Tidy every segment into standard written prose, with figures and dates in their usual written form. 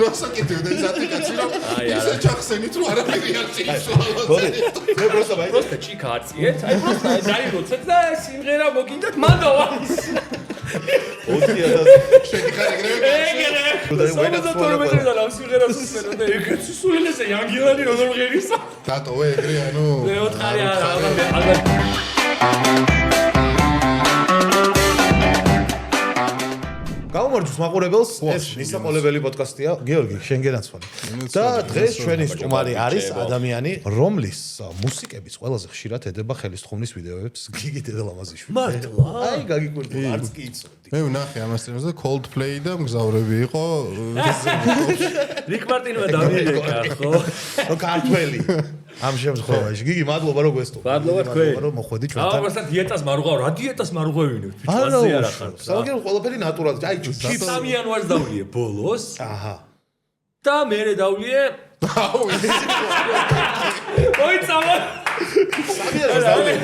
რასაკეთებ და ეს აპლიკაცია რომ ისე ჩახსენით რომ არაფერი არ წიისვალოს. მე просто ვაი. просто ჩიქა აწიეთ, აი просто დაიღოცეთ და სიმღერა მოგინდათ მანდავა. 20,000 შეგიხარ ეგრევე. და რა სიმღერას უსმენო და ეგეც სულელესე ანგილანი როგორ ღერისა. დატოვე ეგრე ანუ მე ოთხარი ალბათ გამომარჯოს მაყურებელს, ეს მისაყოლებელი პოდკასტია, გიორგი, შენგენ აცვალი. და დღეს ჩვენი სტუმარი არის ადამიანი, რომლის მუსიკების ყველაზე ხშირად ედება ხელისთხოვნის ვიდეოებს, გიგი დედალამაზიშვილი. მართლა? აი, გაგიკვირდა, არც კი იცოდი. მე ვნახე ამას წინას და Coldplay და მგზავრები იყო. რიკ მარტინმა დავიეკა, ხო? ნუ ქართველი. ამ შემთხვევაში გიგი მადლობა რომ გვესტუმრე. მადლობა თქვენ. რომ მოხვედი ჩვენთან. აუბრალოდ დიეტას მარუღავ, რა დიეტას მარუღავინებ? არა, ბიჭო, არ ახარ. საგერ ყველაფერი ნატურალია. აი, ჩიპს. 3 იანვარს დავლიე ბოლოს. აჰა. და მერე დავლიე. აუ, ოი წავა. სამიერას დავლიე.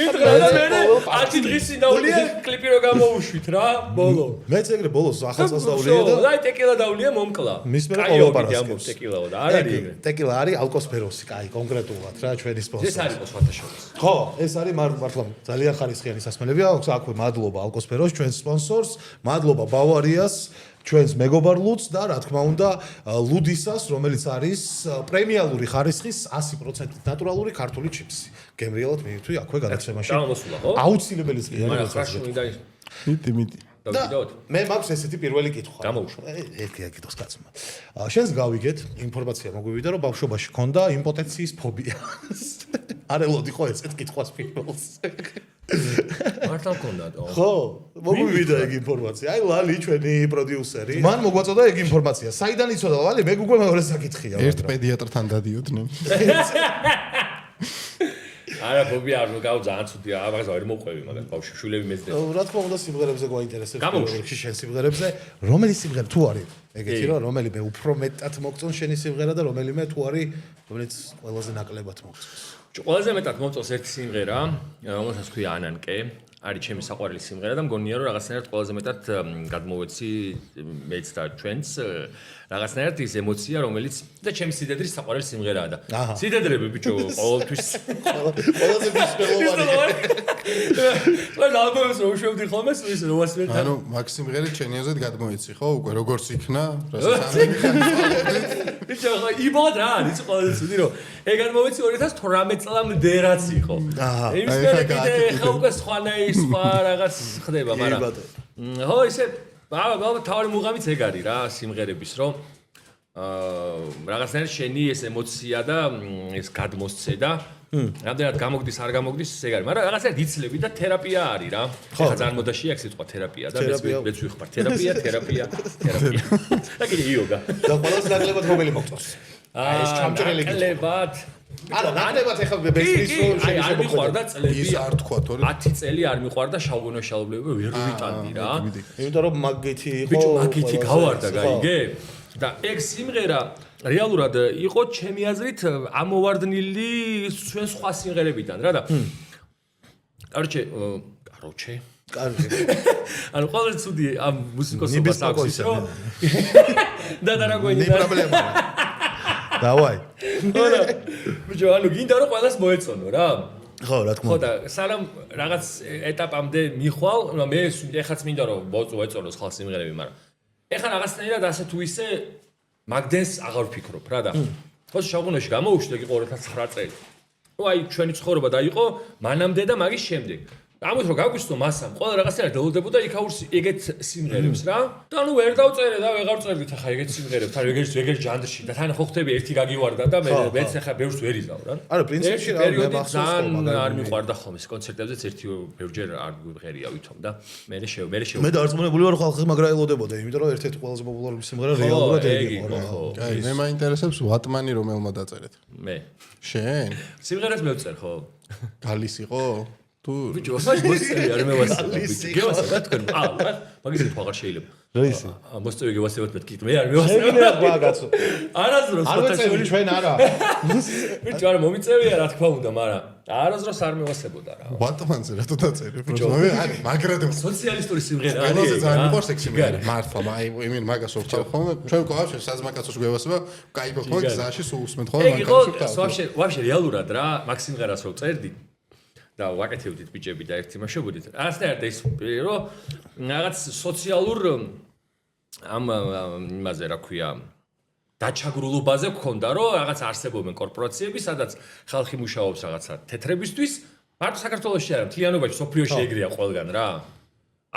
იტყვა და მერე 10 დღის წინ დავლიე კლიპი რო გამოუშვით რა, ბოლო. მეც ეგრე ბოლოს ახალწელს დავლიე და აი ტეკილა დავლიე მომკლა. მის მერე კაი, ყოლაპარასკევს. ტეკილაო და არ არის ეგრე. ტეკილა არის ალკოსფეროსი, კაი, კონკრეტულად რა, ჩვენი სპონსორი. ეს არის სხვათა შორის. ხო, ეს არის მართლა ძალიან ხარისხიანი სასმელები აქვს. აქვე მადლობა ალკოსფეროს, ჩვენს სპონსორს, მადლობა ბავარიას, ჩვენს მეგობარ ლუდს და რა თქმა უნდა ლუდისას, რომელიც არის პრემიალური ხარისხის 100% ნატურალური ქართული ჩიპსი. გემრიელად მიირთვი აქვე გადაცემაში. დავამოსულა, ხო? აუცილებელი კი არის. მაგრამ ხარში მინდა მიტი. დავიდოთ. მე მაქვს ესეთი პირველი კითხვა. გამოუშვა. ერთი აკითხოს კაცმა. შენს გავიგეთ, ინფორმაცია მოგვივიდა, რომ ბავშვობაში ქონდა იმპოტენციის ფობია. არ ელოდი ხო ესეთ კითხვას პირველს. მართლა მქონდაო. ხო, მოგვივიდა ეგ ინფორმაცია. აი ლალი ჩვენი პროდიუსერი. მან მოგვაწოდა ეგ ინფორმაცია. საიდან იცოდა ლალი? მე უკვე მეორე საკითხია. ერთ პედიატრთან დადიოდნენ. არა, ფობია არ მოგავ ძალიან ცუდია. ამას ვერ მოყვევი, მაგრამ ბავშვი შვილები მეძდე. რა თქმა უნდა სიმღერებზე გვაინტერესებს. გამოუშვა. შენ სიმღერებზე, რომელი სიმღერა თუ არის? ეგეთი რომ რომელიმე უფრო მეტად მოგწონს შენი სიმღერა და რომელიმე თუ არის, რომელიც ყველაზე ნაკლებად მოგწონს. ყველაზე მეტად მომწონს ერთი სიმღერა, რომელსაც ქვია ანანკე. არის ჩემი საყვარელი სიმღერა და მგონია რომ რაღაცნაირად ყველაზე მეტად გადმოვეცი მეც და ჩვენც რაღაცნაირად ის ემოცია რომელიც და ჩემი სიდედრის საყვარელი სიმღერაა და სიდედრები ბიჭო ყოველთვის ყველაზე მნიშვნელოვანი. ყველა ალბომს რომ შევდი ხოლმე ის რომ ვასმენ ანუ მაგ სიმღერით ჩემი აზრით გადმოეცი ხო უკვე როგორც იქნა, რასაც ამდენი ხანი ბიჭო ხო იბოდ რა არის ყველაზე ცუდი რომ ეგ გადმოვეცი 2018 წლამდე რაც იყო. იმის მერე კიდე ხო უკვე სხვანაირი სხვა რაღაც ხდება, მაგრამ ხო ისე ალბათ თავი მუღამიც ეგ არის რა სიმღერების რომ რაღაცნაირად შენი ეს ემოცია და ეს გადმოსცე და რამდენად გამოგდის არ გამოგდის ეგ არის, მაგრამ რაღაცნაირად იცლები და თერაპია არის რა. ეხლა ძალიან მოდაშია აქ სიტყვა თერაპია და მეც ვიხმარ თერაპია. და კიდე იოგა. და ყველაზე ნაკლებად რომელი მოგწონს? აი ეს ჩამჭრელი კითხვა. ნაკლებად არა, ნაკლებად ეხლა ბესტის რომ აი არ მიყვარდა წლები ის არ თქვა თორე 10 წელი არ მიყვარდა შავგონო შალობლები ვერ ვიტანდი რა. იმიტომ რომ მაგითი იყო. ბიჭო მაგითი გავარდა გაიგე? და ეგ სიმღერა რეალურად იყო ჩემი აზრით ამოვარდნილი ჩვენ სხვა სიმღერებიდან რა და კაროჩე ანუ ყველაზე ცუდი ამ მუსიკოსობას აქვს ის რომ და რა გვენდა პრობლემა. დავაი. არა ბიჭო ანუ გინდა რომ ყველას მოეწონო რა. ხო, რა თქმა ხო უნდა. და სანამ რაღაც ეტაპამდე მიხვალ, მე ეხაც მინდა რომ მოეწონოს ხალხს სიმღერები, მაგრამ ეხლა რაღაცნაირად ასე თუ ისე მაგდენს აღარ ვფიქრობ რა და ხო შავგონოში გამოუშვი და იყო 2009 წელი. ნუ აი ჩვენი ცხოვრება დაიყო მანამდე და მაგის შემდეგ. ამით რომ გაგვისტო მასამ, ყველა რაღაცნაირად დელოდებოდა იქაურს ეგეთ სიმღერებს რა. და ნუ ვერ დავწერე და ვეღარ წერდით ახლა ეგეთ სიმღერებს, თან ეგეთ ჟანრში და თან ხო ხდები ერთი გაგივარდა და მეც ახლა ბევრს ვერ იზავ რა. არა, პრინციპში რა მე მახსოვს არ მიყვარდა ხოლმე კონცერტებზეც ერთი ბევრჯერ არ გვიღერია ვითომ და მე მე დარწმუნებული ვარ ხალხი მაგრა ელოდებოდა, იმიტომ რომ ერთ-ერთი ყველაზე პოპულარული სიმღერა რეალურად ეგ იყო რა. აი მე მაინტერესებს ვატმანი რომელმა დაწერეთ. მე შენ? სიმღერას მე ვწერ ხო? გალის იყო? თუ ბიჭო, ხაჭ მოსწევი არ მევასება ბიჭო. გევასება თქვენ? მაგის თქვა აღარ შეიძლება. რა ისი? მოსწევი გევასებათ მეთქი. მე არ მევასება. შეგიძლიათ მაგაცო. არასდროს არ ვეწევი ჩვენ არა. ბიჭო, არა მომიწევია რა თქმა უნდა, მაგრამ არასდროს არ მევასებოდა რა. ბატმანზე რატო დაწერე? მე მაგრად სოციალისტური სიმღერა არის. ყველაზე ძალიან მიყვარს ეგ სიმღერა. მართლა, იმენ მაგას ვხავ ხოლმე. ჩვენ ყავშე საზმაკაცოს გვევასება, кайფო ხო გზაში სულ უსმენთ ხოლმე ეგ იყო ვაფშე რეალურად რა, მაგ სიმღერას რო წერდი და ვაკეთებდით ბიჭები და ერთ იმაშობოდით. არასდროს ის რომ რაღაც სოციალურ ამ იმაზე რა ქვია დაჩაგრულობაზე გქონდა რომ რაღაც არსებობენ კორპორაციები, სადაც ხალხი მუშაობს რაღაცა თეთრებისთვის, მარტო საქართველოში არა, მთლიანობაში სოფლიოში ეგრეა ყველგან რა.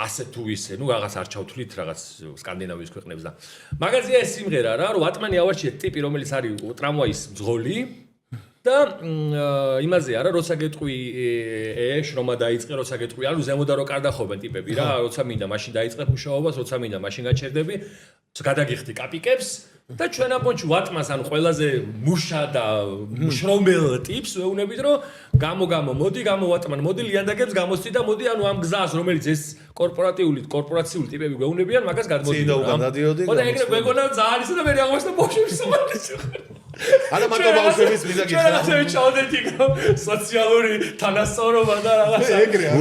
ასე თუ ისე, ნუ რაღაც არ ჩავთვლით რაღაც სკანდინავიის ქვეყნებს და მაგაზია ეს სიმღერა რა, რომ ვატმანი ავარჩიეთ ტიპი, რომელიც არის ტრამვაის მძღოლი და იმაზე არა, როცა გეტყვი შრომა დაიწყე, როცა გეტყვი, ანუ ზემოდან რო კარდახობენ ტიპები რა, როცა მინდა მაშინ დაიწყებ მუშაობას, როცა მინდა მაშინ გაჩერდები, გადაგიხდი კაპიკებს და ჩვენ აპონჩი ვატმას ანუ ყველაზე მუშა და შრომელ ტიპს ვეუბნებით რომ მოდი გამოვატმან მოდი ლიანდაგებს გამოსცი და მოდი ანუ ამ გზას რომელიც ეს კორპორაციული ტიპები გვეუბნებიან მაგას გადმოდი ხო და ეგრე გვეგონა ძალიან ისე და მე აღმოჩნდა ბოშების სომალში არა მარტო ბავშვების მინდა გითხრა ჩვენ ჩავდეთ იქ სოციალური თანასწორობა და რაღაცა ეგრეა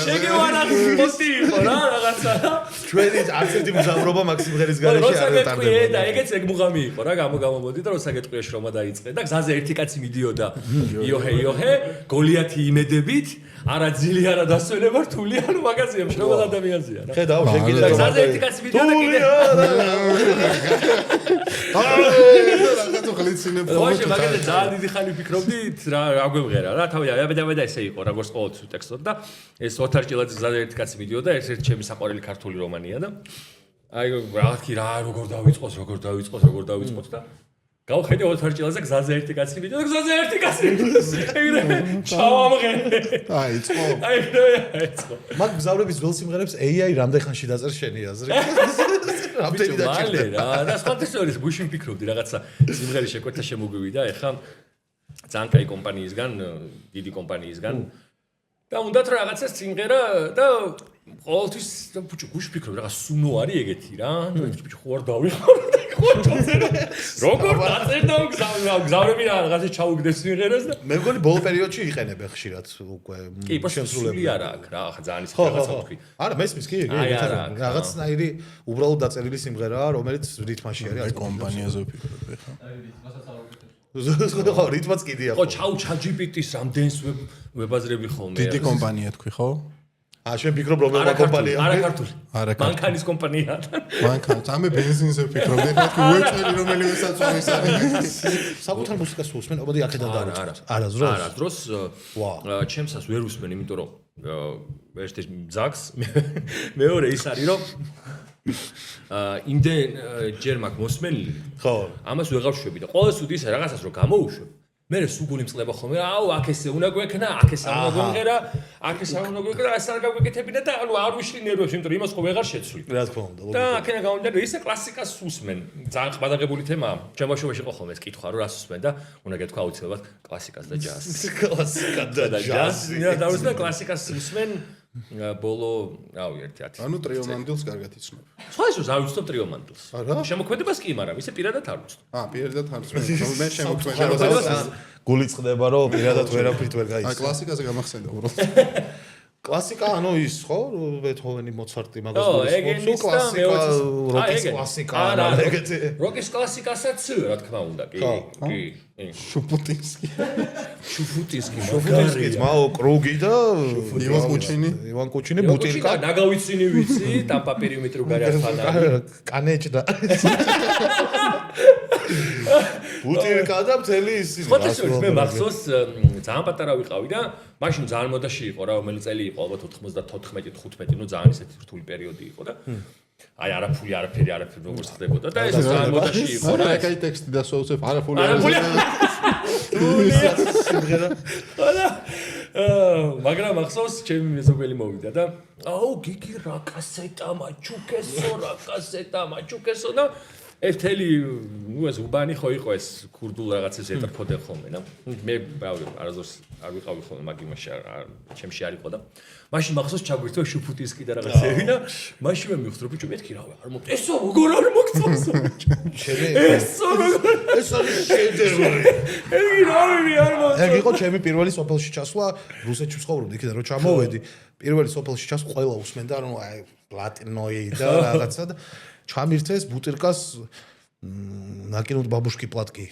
შეგევარა პოსტი იყო რა რაღაცა ჩვენი არც ერთი მგზავრობა მაქსიმღერის გარეშე არ დატარდება და ეგეც ეგ მუღამი იყო რა გამომოდი და როცა გეტყვია შრომა დაიწყე და გზაზე ერთი კაცი მიდიოდა იოჰე გოლიათი იმედებით არა ძილი არა დასვენება რთული ანუ მაგაზია მშრომელ ადამიანზია რა ხედავ შენ კიდე გზაზე ერთი კაცი მიდიოდა კიდე რაღაცა ხლიცინებ ხო მაგაზე ძალიან დიდი ხანი ფიქრობდით რა აგვემღერა რა თავი აბედა ესე იყო როგორც ყოველთვის ტექსტად და ეს ოთარ ჭილაძის გზაზე ერთი კაცი მიდიოდა ერთ-ერთი ჩემი საყვარელი ქართული რომანია და აი რაღაცი რა როგორ დავიწყოს და გავხედე ოთარ ჭილაძე გზაზე ერთი კაცი მიდიოდა გზაზე ერთი კაცი ეგრე ჩავამღერე აიწყო მაგ გზავრების ძველ სიმღერებს AI რამდენ ხანში დაწერს შენი აზრი რამდენი დაჭირდა რა და სხვადასხვა გუშინ ფიქრობდი რაღაცა სიმღერის შეკვეთა შემოგვივიდა ეხლა ძალიან კაი კომპანიისგან დიდი კომპანიისგან და უნდათ რაღაცა სიმღერა და ყოველთვის ბიჭო გუშინ ფიქრობდი რაღაც სუნო არის ეგეთი რა ბიჭო ხო არ დავიხარ როგორ დაწერდა გზავრები რაღაცა ჩაუგდეს სიმღერას და მე მგონი ბოლო პერიოდში იყენებენ ხშირად უკვე კი შემსრულებელი არა აქ რა ახლა ძალიან ისე რაღაცა ვთქვი არა მესმის კი რაღაცნაირი უბრალოდ დაწერილი სიმღერაა რომელიც რითმაში არის კომპანიაზე ვფიქრობ ეხლა ხო რითმაც კიდია ხო ChatGPT-ს რამდენს ვებაზრები ხოლმე დიდი კომპანია თქვი ხო შენ ფიქრობ რომელმა კომპანია არა ქართული მანქანის კომპანია მანქანის ამე ბენზინზე ვფიქრობდი ეხლა თქვი უეჭველი რომელიმე საწვავის არის საკუთარ მუსიკას უსმენ ობადი აქედან დავიწყოთ არასდროს ჩემსას ვერ უსმენ იმიტომ რომ ერთ ძაგს მეორე ის არის რომ იმდენ ჯერ მაგ მოსმენილი ხო ამას ვეღარ შვები და ყოველს უდის რაღაცას რომ გამოუშვებ მე სუგული მწყლება ხოლმე აუ აქ ესე უნდა გვექნა აქ ეს არ უნდა გვეღერა აქ ეს არ უნდა გვექნა ეს არ გაგვეკეთებინა და ანუ არ ვიშლი ნერვებს იმიტომ რომ იმას ხო ვეღარ შეცვლი რა თქმა უნდა და აქენა გამომდინარე ისე კლასიკას უსმენ ძალიან ყბადაღებული თემაა ჩემაშობაში იყო ხოლმე ეს კითხვა რომ რას უსმენ და უნდა გეთქვა აუცილებლად კლასიკას და ჯაზს კლასიკა და ჯაზი და უბრალოდ კლასიკას უსმენ ბოლო რავი 1-10 ანუ ტრიომანდილს კარგად იცნობ სხვაის არ ვიცნობ ტრიომანდილს შემოქმედებას კი მაგრამ ისე პირადად არ ვიცნობ პირადად არ ვიცნობ მე შემოქმედება გული წყდება რომ პირადად ვერაფრით ვერ გაიცნო კლასიკაზე გამახსენდა უბრალოდ კლასიკა ანუ ის ხო ბეთჰოვენი მოცარტი მაგას გულისხმობს კლასიკა როკის კლასიკა არა ეგეთი როკის კლასიკასაც რა თქმა უნდა კი შუფუტინსკი მაო კრუგი და ივან კუჩინი ბუტილკა ნაგავიცინი ვიცი ტამპა პერიმეტრი გარე ახანა კანეჭდა ბუტილკა და მთელი ისინი ხოთესოვის მე მახსოვს ძალიან პატარა ვიყავი და მაშინ ძალიან მოდაში იყო რა რომელი წელი იყო ალბათ 94-15 ნუ ძალიან ისეთი რთული პერიოდი იყო და აი არაფერი როგორ ხდებოდა და ეს ძალიან მოდაში იყო რა კაი ტექსტი დასვავსებ არაფერი მაგრამ მახსოვს ჩემი მეზობელი მოვიდა და აუ გიგი რა კასეტა მაჩუკესო და ერთელი ნუ ეს უბანი ხო იყო ეს ქურდულ რაღაცებს ეტრფოდნენ ხოლმე და მე არასდროს არ ვიყავი ხოლმე მაგ იმაში ჩემში არ იყო და მაშინ მახსოვს ჩაგვირთვა შუფუტისკი და რაღაცები და მაშინ მე მივხვდი ბიჭო მეთქი რა არ მოგ ესო როგორ არ მოგწონს ჩემი ესო როგორ ეს არის შედევრი ეგი რავი არ მოგწონს ეგ იყო ჩემი პირველი სოფელში ჩასვლა რუსეთში ვცხოვრობდი იქიდან რომ ჩამოვედი პირველი სოფელში ჩასვლა ყველა უსმენდა რომ აი ლატინოი და რაღაცა და ჩამირთეს ბუტირკას ნაკინოდ ბაბუშკი პლატკი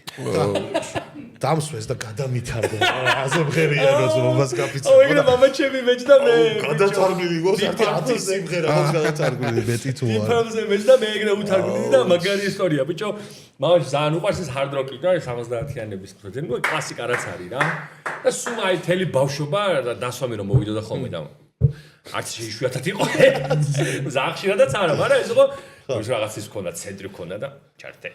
დამსვეს და გადამითარდა აზე მღერია როზობას გაფიცე ოი რა მამა ჩემი მეჯდა მე გადათარგმნილი გოს ერთი 10 სიმღერა გოს გადათარგმნილი მეტი თუ არა დიფრამზე მეჯდა მე ეგრე უთარგმნილი და მაგარი ისტორია ბიჭო მამაში ძალიან უყვარს ეს hard rock-ი და 70-იანების ხოთი ნუ კლასიკა რაც არის რა და სულ აი თელი ბავშვობა დასვამი რომ მოვიდოდა ხოლმე და არც შეიშვიათად იყო ზახშირადაც არა მაგრამ ეს იყო ის რაღაცის ქონდა ცენტრი ქონდა და ჩარტე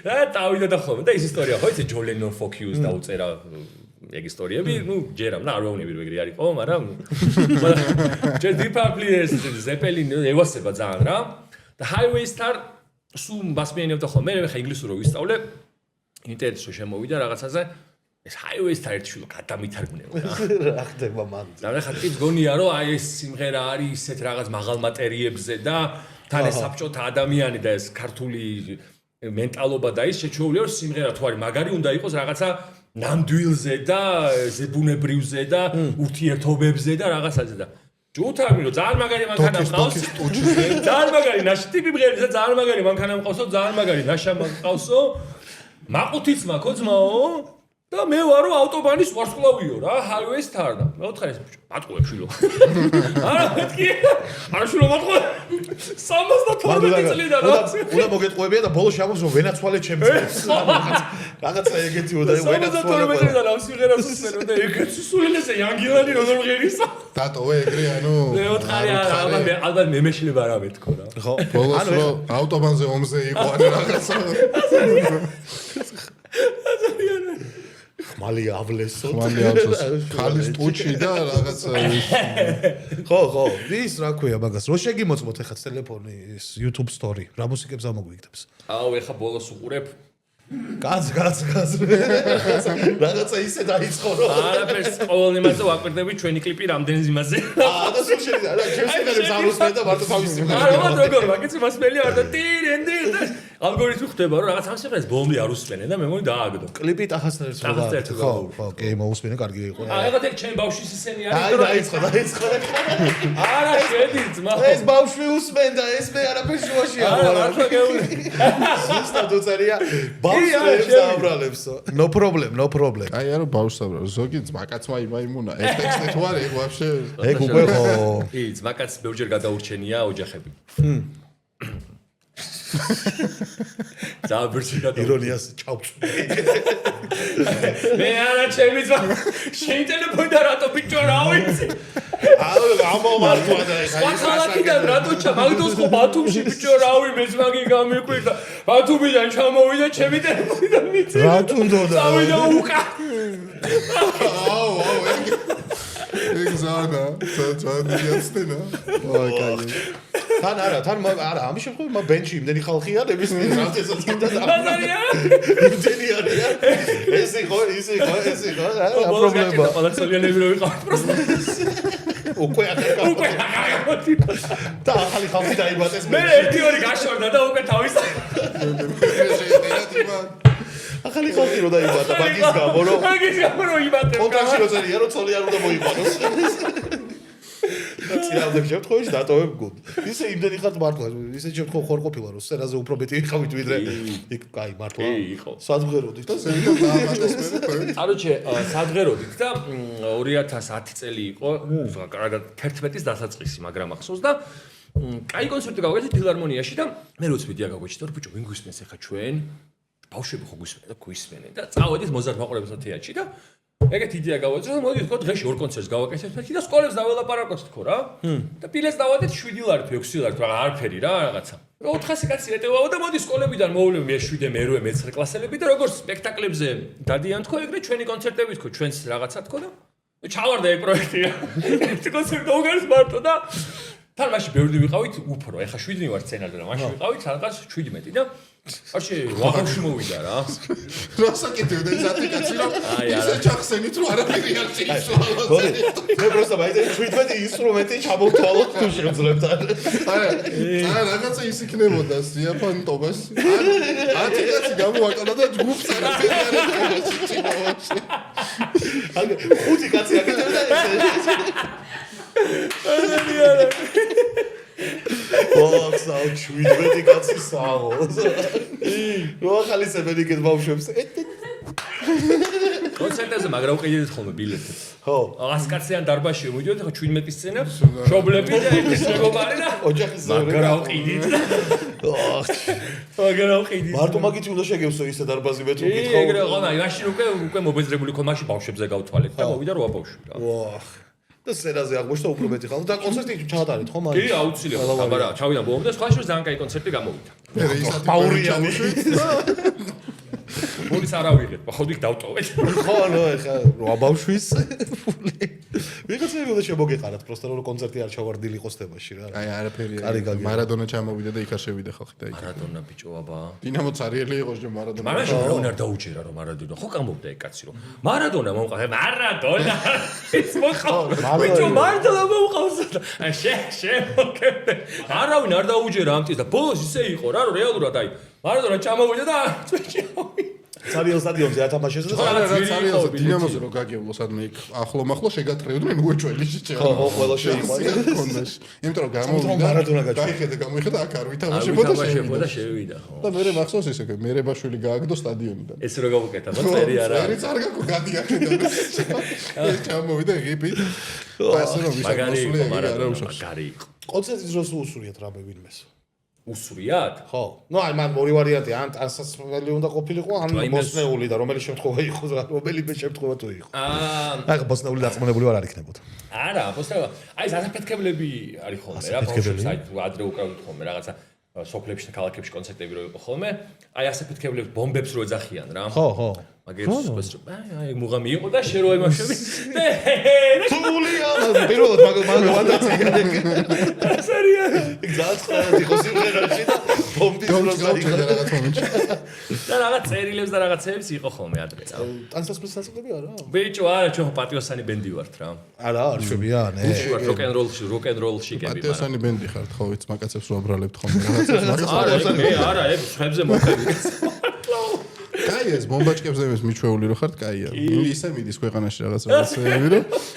და დავიდოდა ხოლმე და ის ისტორია ხო იცი ჯოლენო ფოკიუს დაუწერა ეგ ისტორიები ნუ ჯერამ და არ ვავნები რომ ეგრე არისო მაგრამ ჯერ დიპაპლიეს ზეპელინ ევასება ძალიან რა და highway star სულ მასმიანებდა ხოლმე მე ხა ინგლისურად ვისწავლე ინტერნეტში შემოვიდა რაღაცაზე ეს highway star ერთშვილო გადამითარგმნეო რა ხდება მან და ხა ტიპს გონია რომ აი ეს სიმღერა არის ისეთ რაღაც მაღალ მატერიებზე და თან ეს საბჭოთა ადამიანი და ეს ქართული მენტალობა და ის შეჩვეულია რომ სიმღერა თუ არის მაგარი უნდა იყოს რაღაცა ნამდვილზე და ზებუნებრივზე და ურთიერთობებზე და რაღაცაზე და ჯუთარმი რომ ძალიან მაგარი მანქანა მყავს ძალიან მაგარი ნაში ტიპი მღერის და ძალიან მაგარი მანქანა მყავსო ძალიან მაგარი ნაშა მყავსო მაყუთიც მაქვს ძმაო და მე ვარო ავტობანის ვარსკვლავიო რა highway star და მეოთხე ბატყუე შვილო არა მეთქი არა შვილო ბატყუე 72 წლიდან რა უნდა მოგეტყუებია და ბოლოს ამბობს რომ ვენაცვალე ჩემს რაღაცა ეგეთი უნდა ვენაცვალე 72 წლიდან ამ სიმღერას უსმენო და ეგეთი სულელესე ანგილანი როგორ მღერისა დატოვე ეგრე ანუ მეოთხე არა ალბათ მე მეშლება რა მეთქო რა ხო ბოლოს რომ ავტობანზე ომზე იყო ან რაღაცა ხმალი ავლესო ხალის ტუჩი და რაღაცა ხო ის რა ქვია მაგას რო შეგიმოწმოთ ეხლა ტელეფონი ის YouTube story რა მუსიკებს ამოგვიგდებს აუ ეხა ბოლოს უყურებ კაც რაღაცა ისე დაიწყო რომ არაფერს ყოველ იმაზე ვაკვირდები ჩვენი კლიპი რამდენ იმაზე და სულ შეიძლება რა ჩემს სიმღერებს არ უსმენ და მარტო თავის სიმღერებს არა როგორ მაგეც მასმელი არ და ტირენდი და ალგორითმი ხდება რომ რაღაც ამ სიმღერას ბოლომდე არ უსმენენ და მე მგონი დააგდო კლიპი ტახასთან ერთად ხო კი მოусმენე კარგი იყო ეხლა ეგ ჩემ ბავშვის ისენი არის აი დაიწყო არა შედი ძმა ეს ბავშვი უსმენდა ეს მე არაფერ შუაში არა მართლა გეული ზუსტად უწერია ბავშვებს აბრალებსო no problem აი არა ბავშვს აბრალებს ზოგი ძმაკაცმა იმაიმუნა ეს ტექსტი თუ არის ეგ ვაფშე ეგ უკვე ხო კი ძმაკაცს ბევრჯერ გადაურჩენია ოჯახები ზაბერჩიკა ირონიას ჩავწვდი მე არა ჩემი ძმა შენ ტელეფონი და რატო ბიჭო რა ვიცი ამომართვა და სხვა ქალაქიდან რატო მაგდოს ხო ბათუმში ბიჭო რავი მე ძმაგი გამიკვირდა ბათუმიდან ჩამოვიდა ჩემი ტელეფონი და მიწი რა თუნდოდა წავიდა უკა აუ ეგ ზანა ძაძადიასტენა ვაი კაი თან არა ამის შემთხვევაში ბენჩი იმდენი ხალხია ნებისმიერ რამდენსაც კიდე ბაზარია იმდენი არიან ეს იყო რა პრობლემა პოლიციონერები რო ვიყავ პროსტო უკვე და ახალი ხალხი დაიბატეს მე ერთი ორი გაშორდა და უკვე თავის ახალი ხალხი რო დაიბატა მაგის გამო რომ იბატე კონტრაქტი რო წერია რომ ცოლი არ უნდა მოიბანოს წირავდები შემთხვევაში დატოვებ გუნდ. ისე იმდენი ხარ მართლა, ისე შემთხვევა ხარ ყოფილა რომ სცენაზე უფრო მეტი ვიყავით ვიდრე იქ კაი მართლა. სადღეროდით და აროჩე სადღეროდით და 2010 წელი იყო, კარგად 11-ის დასაწყისი, მაგრამ ახსოვს და კაი კონცერტი გავაკეთეთ ფილარმონიაში და მე როც ვიდეო გავაჩით, რომ ბიჭო, ვინ გვისმენს ახლა ჩვენ? ბავშვები ხო გვისმენენ და გვისმენენ და წავედით მოზარდ მაყურებელთა თეატრში და ეგეთ იდეა გავაჩერეთ და მოდი თქო დღეში ორ კონცერტს გავაკეთებთ და სკოლებს დაველაპარაკოთ თქო რა და ბილეთს დავადეთ 7 ლარი თუ 6 ლარი თუ არაფერი რა რაღაცა 400 კაცი ეტევაო და მოდი სკოლებიდან მოვლები მე-7 მე-8 მე-9 კლასელები და როგორც სპექტაკლებზე დადიან თქო ეგრე ჩვენი კონცერტები თქო ჩვენს რაღაცა თქო და ჩავარდა ეგ პროექტი ერთი კონცერტი დაუგარეს მარტო და თან მაშინ ბევრი ვიყავით უფრო. ეხა 7 ვარ სცენარზე და მაშინ ვიყავით რაღაც 17 და არჩე ვაღავში მოვიდა რა. რასაკეთებდა ეს აპლიკაცი რომ ისე ჩახსენით რომ არაფერი არ შეიცვალა. მე პროსტა მაინტერესებს 17 ინსტრუმენტი ჩამოვთვალოთ თუ შევძლებთ. არა რაღაცა ის იქნებოდა სიაფანტობას. 10 კაცი გამოვაკანა და ჯგუფს არაფერი არ ეკეთებოდა. აგ 5 კაცი აკეთებდა ეს. არა. ოქსა 17 კაცი საო. რო ახალისებენ იქეთ ბავშვებს. კონცერტებზე მაგრამ უყიდეთ ხოლმე ბილეთებს. ხო. 100 კაციან დარბაზში მოვიდეთ, ხო 17 სცენა, შობლები და ერთის მეგობარი და ოჯახის მაგრამ უყიდით. მაგრამ უყიდით. მარტო მაგით უნდა შეგევსო ისე დარბაზი მე თუ კი, ეგრე ყონა, მაშინ უკვე მობეზრებული ხო მაშინ ბავშვებზე გავთვალეთ და მოვიდა 8 ბავშვი რა. ვაჰ. და სცენაზე აღმოჩნდა უფრო მეტი ხალხი და კონცერტი ჩაატარეთ ხო მაგ? კი, აუცილებლად. აბარა, ჩავიდა ბომბი და სხვა შორის ძალიან კაი კონცერტი გამოვიდა. მე ისეთი მაურიანი. მოლის არა ვიღეთ, ხოდით დავტოვეთ. ხო, ნუ ეხა რა ბავშვის ფული. ვიღაცები უნდა შემოგეყარათ, პროსტა რომ კონცერტი არ ჩავარდილი იყოს თემაში რა. აი არაფერი. კარი გაგია. მარადონა ჩამოვიდა და იქ არ შევიდა ხალხი და იქ. მარადონა ბიჭო აბა. დინამოც არიელი იყოს რომ მარადონა. მაშინ რა არ დაუჯერა რომ მარადონა. ხო გამოვიდა ეგ კაცი რომ მარადონა მომყავ. მარადონა. ის მოყავ. ბიჭო მარადონა მომყავს. შე მოკეთე. არავინ არ დაუჯერა ამტის და ბოლოს ისე იყო რა რომ რეალურად აი მარადონა ჩამოვიდა და ცარიელ სტადიონზე ათამაშეს და ცარიელზე დინამოზე რო გაგევლო სადმე იქ ახლო შეგათრევდნენ უეჭველი შეჭა. ხო, ყველა შეიყვანა. იმიტომ რომ გამოვიდა მარადონა გაჩვენა. დაიხედა გამოიხედა აქ არ ვითამაშებოდა და შევიდა ხო. და მე მახსოვს ისე მერებაშვილი გააგდო სტადიონიდან. ეს რო გავუკეთა წერი არა. წერი არ გაკო გადიახედა. ეს ჩამოვიდა ღიპით. ასე რომ ვისაც მოსული არა უშავს. მაგარი იყო. კონცერტის დროს უსურიათ რამე ვინმეს. უსურიათ? ხო. ნუ აი მან ორი ვარიანტი, ან ასასმელი უნდა ყოფილიყო, ან ბოსნეული და რომელი შემთხვევა იყო, რომელიმე შემთხვევა თუ იყო. აი ბოსნეული დაწმუნებული ვარ არ იქნებოდა. არა, ბოსნეული. აი ეს ასაფეთქებლები არის ხოლმე რა, ბავშვებს აი ადრე უკრავდით ხოლმე რაღაცა სოფლებში და ქალაქებში კონცერტები რო იყო ხოლმე. აი ასაფეთქებლებს ბომბებს რო ეძახიან რა. ხო, ხო. მაგერს აი მუღამი იყო და შე რო ემაშები. თულია, პირველად მაგ ვანდაციგან ეგ. სერია. გზაცხადი ხო სიმღერაში და ბომბის დროს გაიგო რაღაც მომენტში. და რაღაც წერილებს და რაღაცებს იყო ხოლმე ადრე რა. ტანსაცმლის ნაწილები არა? ბიჭო, არა, ჩვენ პატიოსანი ბენდი ვართ რა. არა, არ შვებიან, ვართ როკ-ენ-როლში კები, მაგრამ პატიოსანი ბენდი ხართ ხო, ვიც მაკაცებს რო აბრალებთ ხოლმე რაღაცას. არა, ეგ ხებზე მოხები. კაი ეს ბომბაჭკებს და იმის მიჩვეული რო ხართ, კაია. ისე მიდის ქვეყანაში რაღაცები რომ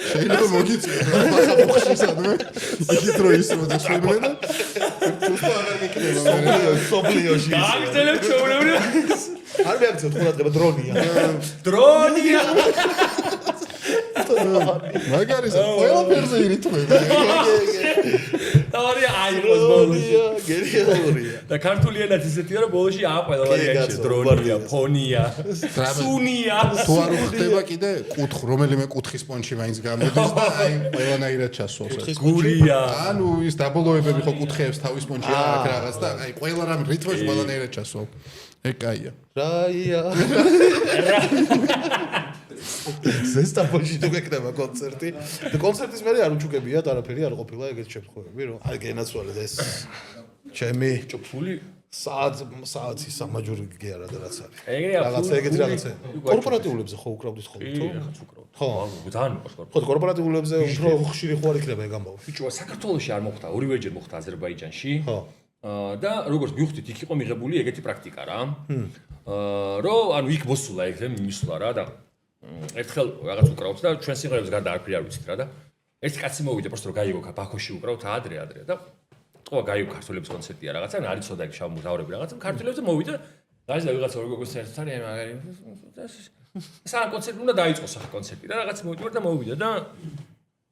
შეიძლება მოგიწია ახლა ბოხში სადმე. იქით რო ის რო დაშვებენ და თუმცა აღარ გიქნება. სოფლიოში. აგზელებ ჩაურეული. არ მეაქცევთ ყურადღება დრონია. დრონია. მაგარი ყველაფერზე ირითმები. თავი აიყოს ბოლოში. გერიალურია. და ქართული ენაც ისეთია რომ ბოლოში აყვა ვარიანტი დრონია, ფონია, სუნია. თუ არ ხდება კიდე რომელიმე კუთხის პონჩი მაინც გამოდის და აი ყველანაირად ჩასვავს. გურია. ანუ ის დაბოლოებები ხო კუთხეებს თავის პონჩი აქვს რაღაც და აი ყველა რამ რიტმში ყველანაირად ჩასვავს. ეგ კაია. რაია. ზესტაფონში თუ გეკნება კონცერტი. და კონცერტის მერე არ უჩუქებიათ არაფერი არ ყოფილა ეგეთ შემთხვევები რომ აი გენაცვალე და ეს ჩემი ჭოფული საათი სამაჯური გიარა და რაც არის. ეგრეა რაღაცა ეგეთი რაღაცა. კორპორატიულებზე ხო უკრავდით ხოლმე თუ? ხო, ძალიან მოყავს კორპორატიულებზე. ხო, კორპორატიულებზე უფრო ხშირი ხო არ იქნება ეგ ამბავი. ბიჭო, საქართველოში არ მოხდა, ორივეჯერ მოხდა აზერბაიჯანში. ხო. და როგორც მივხვდით, იქ იყო მიღებული ეგეთი პრაქტიკა რა. რომ ანუ იქ მოსულა ეგ მისვლა რა და ერთხელ რაღაც უკრავთ და ჩვენ სიმღერებს გარდა არაფერი არ ვიცით რა და ერთი კაცი მოვიდა, просто რომ გაიგო ბაქოში უკრავთ ადრე და თქვა გაიგო ქართველების კონცერტია რაღაცა, არიცოდა ეგ შავ მუზავრები რაღაცა, ქართველებზე მოვიდა და ის ვიღაცა როგორ კონცერტი არის მაგარი. სამ კონცერტი უნდა დაიწყოს ახლა კონცერტი და რაღაც მოვიდა და მოვიდა და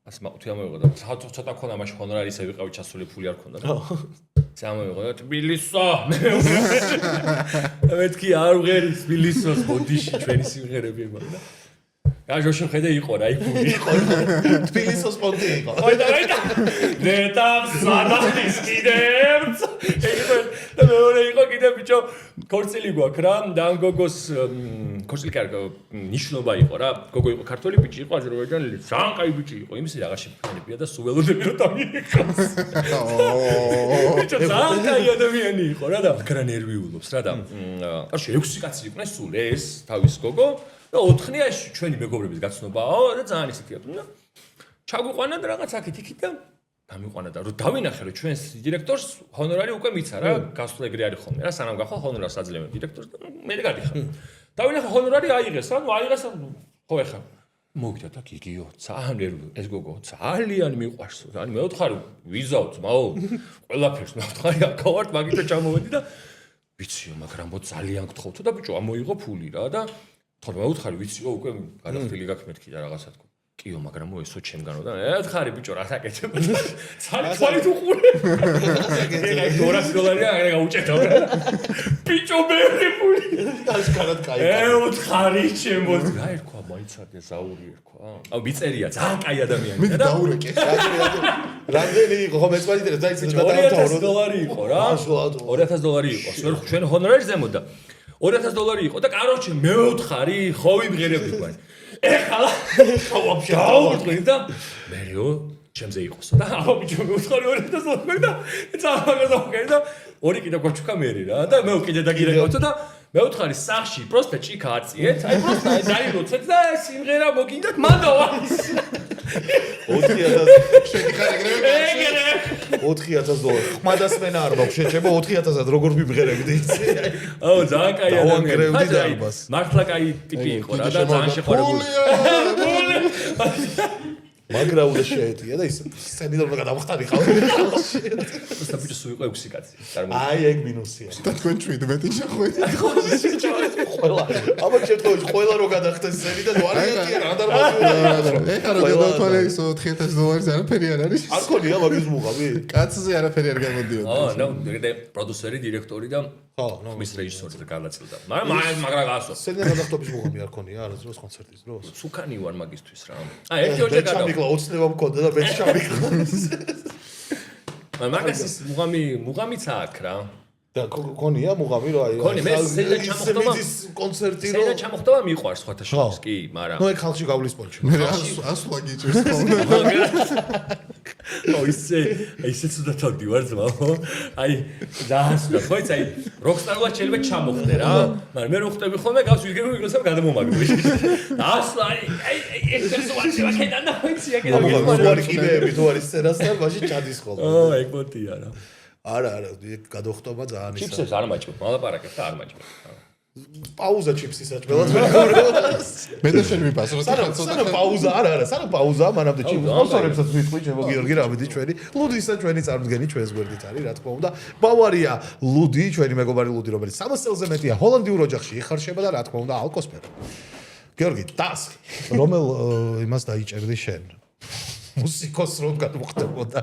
ასე მაყუთი ამოიღო და ცოტა ქონა მაშინ ჰონორარი ისე ვიყავი ჩასული ფული არ ქონდა და სამოიღო და თბილისო მეთქი არ ვღერის თბილისოს ბოდიში ჩვენი სიმღერები ეგონა გაჟოშო ხედე იყო რა იფული თბილისოს პონტი იყო აი და ნეტა სადა ის კიდევ და მეორე იყო კიდე ბიჭო ქორწილი გვაქვს რა და ამ გოგოს ქორწილი კარგი ნიშნობა იყო რა გოგო იყო ქართველი ბიჭი იყო აზერბაიჯანელი ძალიან კაი ბიჭი იყო იმისი რაღაცა ფენებია და სულ ველოდები რომ დამიიღოს ბიჭო ძალიან კაი ადამიანი იყო რა და გრა ნერვიულობს რა და კარში 6 კაცი იყვნენ სულ ეს თავის გოგო და 4-ში ჩვენი მეგობრების გაცნობაა და ძალიან ისეთია და ჩაგვიყვანა და რაღაც აქეთ იქით და გამიყვანა და რომ დავინახე რომ ჩვენს დირექტორს ჰონორარი უკვე მიცა რა გასულ ეგრე არის ხოლმე რა სანამ გახვალ ჰონორარს აძლევენ დირექტორს და მე გადიხარ დავინახე ჰონორარი აიღეს რა აიღეს ხო ეხა მოვიდა და გიგიო ძალიან ეს გოგო ძალიან მიყვარს ძალიან მე ვთხარი ვიზავთ მაო ყველაფერს მე ვთხარი აკავართ მაგითო ჩამოვედი და ვიციო მაგრამ მო ძალიან გთხოვთო და ბიჭო ამოიღო ფული რა და თორე მე ვთხარი ვიციო უკვე გადახდილი გაქვს მეთქი და რაღაცა თქო კიო მაგრამ მოესო ჩემგანო და ერთხარი ბიჭო რა საკეთებ ძალიან თუ ყურე ეგ $200 არა გაუჭეთა ბიჭო მე ფული ეს კარად კაი ერთხარი ჩემო გაერქვა მაიცადე ზაური ერქვა აუ მიწერია ძალიან კაი ადამიანია მე დაურეკე რამდენი იყო ხომ ეცმადიტე დაიწყე და $200 იყო რა $200 იყო ჩვენ ჰონორარი ზემოდა $200 იყო და კაროჩე მე ვთხარი ხო ვიმღერები თქვენ ეხლა ხო ვაფშე დაუწყენ და მეო ჩემზე იყოსო და აბა ბიჭო მე ვთხარი $200 და წამაგაზავკე და ორი კიდე გოჩქა მერი რა და მე კიდე დაგირეკავთო და მე ვთხარი სახში პროსტა ჭიქა აწიეთ აი პროსტა დაილოცეთ და სიმღერა მოგინდათ მანდავა 4000 შეგიხარ ეგრევე 4000 ხმადასმენა არ მაქვს შეჭება 4000-ად როგორ ვიმღერებდი იცი აუ ძალიან კაი ადამიანი დარბას მართლა კაი ტიპი იყო რა და ძალიან შეყვარებული მაგრა უნდა შეეტია და ის სცენიდან გადავხტარი ხავ უბრალოდ ბიჭო სულ იყო 6 კაცი აი ეგ მინუსია და თქვენ 17 შეხვედით ყველა აბა შემთხვევაში ყველა რო გადახდეს სცენი და ვარიანტია რა დარბაზული ეხლა რომ გადავთვალე ის $4000 არაფერი არ არის არ ქონია მაგის მუღამი კაცზე არაფერი არ გამოდიოდა ნუ ეგრე პროდიუსერი დირექტორი და ხო ნუ მის რეჟისორი და განაწილდა მაგრამ მაგრა გასო სცენიდან გადახტობის მუღამი არ ქონია არასდროს კონცერტის დროს სუკანი ვარ მაგისთვის რა აი ერთი ოჯახი გადა ჩამიკლა ოცნება მქონდა და მე ჩამიკლა მაგას ის მუღამიც აქვს რა და ქონია მუღამი რა აი ქონი მე სცენიდან ჩამოხდომა კონცერტი რო სცენიდან ჩამოხდომა მიყვარს სხვათა შორის კი მაგრამ ნუ ეგ ხალხში გავლის პონჩი მე ასვლა გიჭირს ხოლმე ო ისე ცუდად ვარ ძმაო აი დაასვლა ხო იცი აი როკსტარულად შეიძლება ჩამოხდე რა მაგრამ მე რო ხტები ხოლმე გავს ვიგებ ვიგროსამ გადამომაგდები დაასვლა აი ეს ვარჩი ვაკედა და იცი აკედა ვარი კიდეები თუ არის სცენასთან მაშინ ჩადის ხოლმე ო ეგ მოტია რა არა გადახტომა ძალიან ისა ჩიფსებს არ მაჭმევ მალაპარაკებს და არ მაჭმევ პაუზა ჩიფსის აჭმელად მეგობრებო მე და შენ მიპასრო სანამ პაუზა არა სანამ პაუზა მანამდე ჩიფს სპონსორებსაც ვიტყვი ჩემო გიორგი რამიდი ჩვენი ლუდისა ჩვენი წარმდგენი ჩვენს გვერდით არის რა თქმა უნდა ბავარია ლუდი ჩვენი მეგობარი ლუდი რომელიც 300 წელზე მეტია ჰოლანდიურ ოჯახში იხარშება და რა თქმა უნდა ალკოსფერო გიორგი ტასკი რომელ იმას დაიჭერდი შენ მუსიკოს რომ გადმოხდებოდა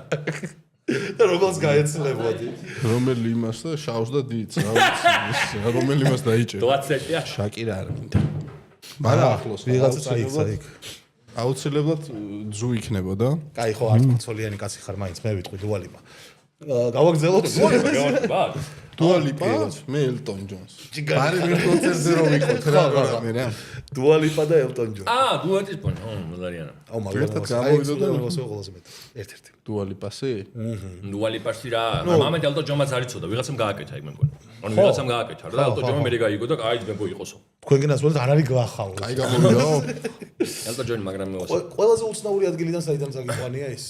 და როგორც გაეცლებოდი რომელი იმას და შავს და დიც რა ვიცი რომელი იმას დაიჭერა 20-ია შაკირა არ მინდა მაგრამ ახლოს ვიღაცა წაიქცა იქ აუცილებლად ძუ იქნებოდა კაი ხო არტკაცოლიანი კაცი ხარ მაინც მე ვიტყვი დუალიპა გავაგზავნოთ დუალიპა მე ელტონ ჯონს ბარი მე კონცერტზე რომ ვიყოთ რა მე რა დუალიპა და ელტონ ჯონს დუალიპა მოლარიანა აუ მაგალითად გამოვიდოდა ყველაზე მეტ ერთ-ერთი დუალიპასი დუალიპასი რა მამეთ ელტონ ჯონმა ზარიცოდა ვიღაცამ გააკეთა იქ მე მგონი ანუ ვიღაცამ გააკეთა რა ელტონ ჯონმა მე გაიგო და აი მე მოიყოსო თქვენგანაც ვთქვით არ არის გახაო აი გამოვიდა ელტონ ჯონი მაგრამ მე ვასო ყველაზე უცნაური ადგილიდან საიდან წაგიყვანია ის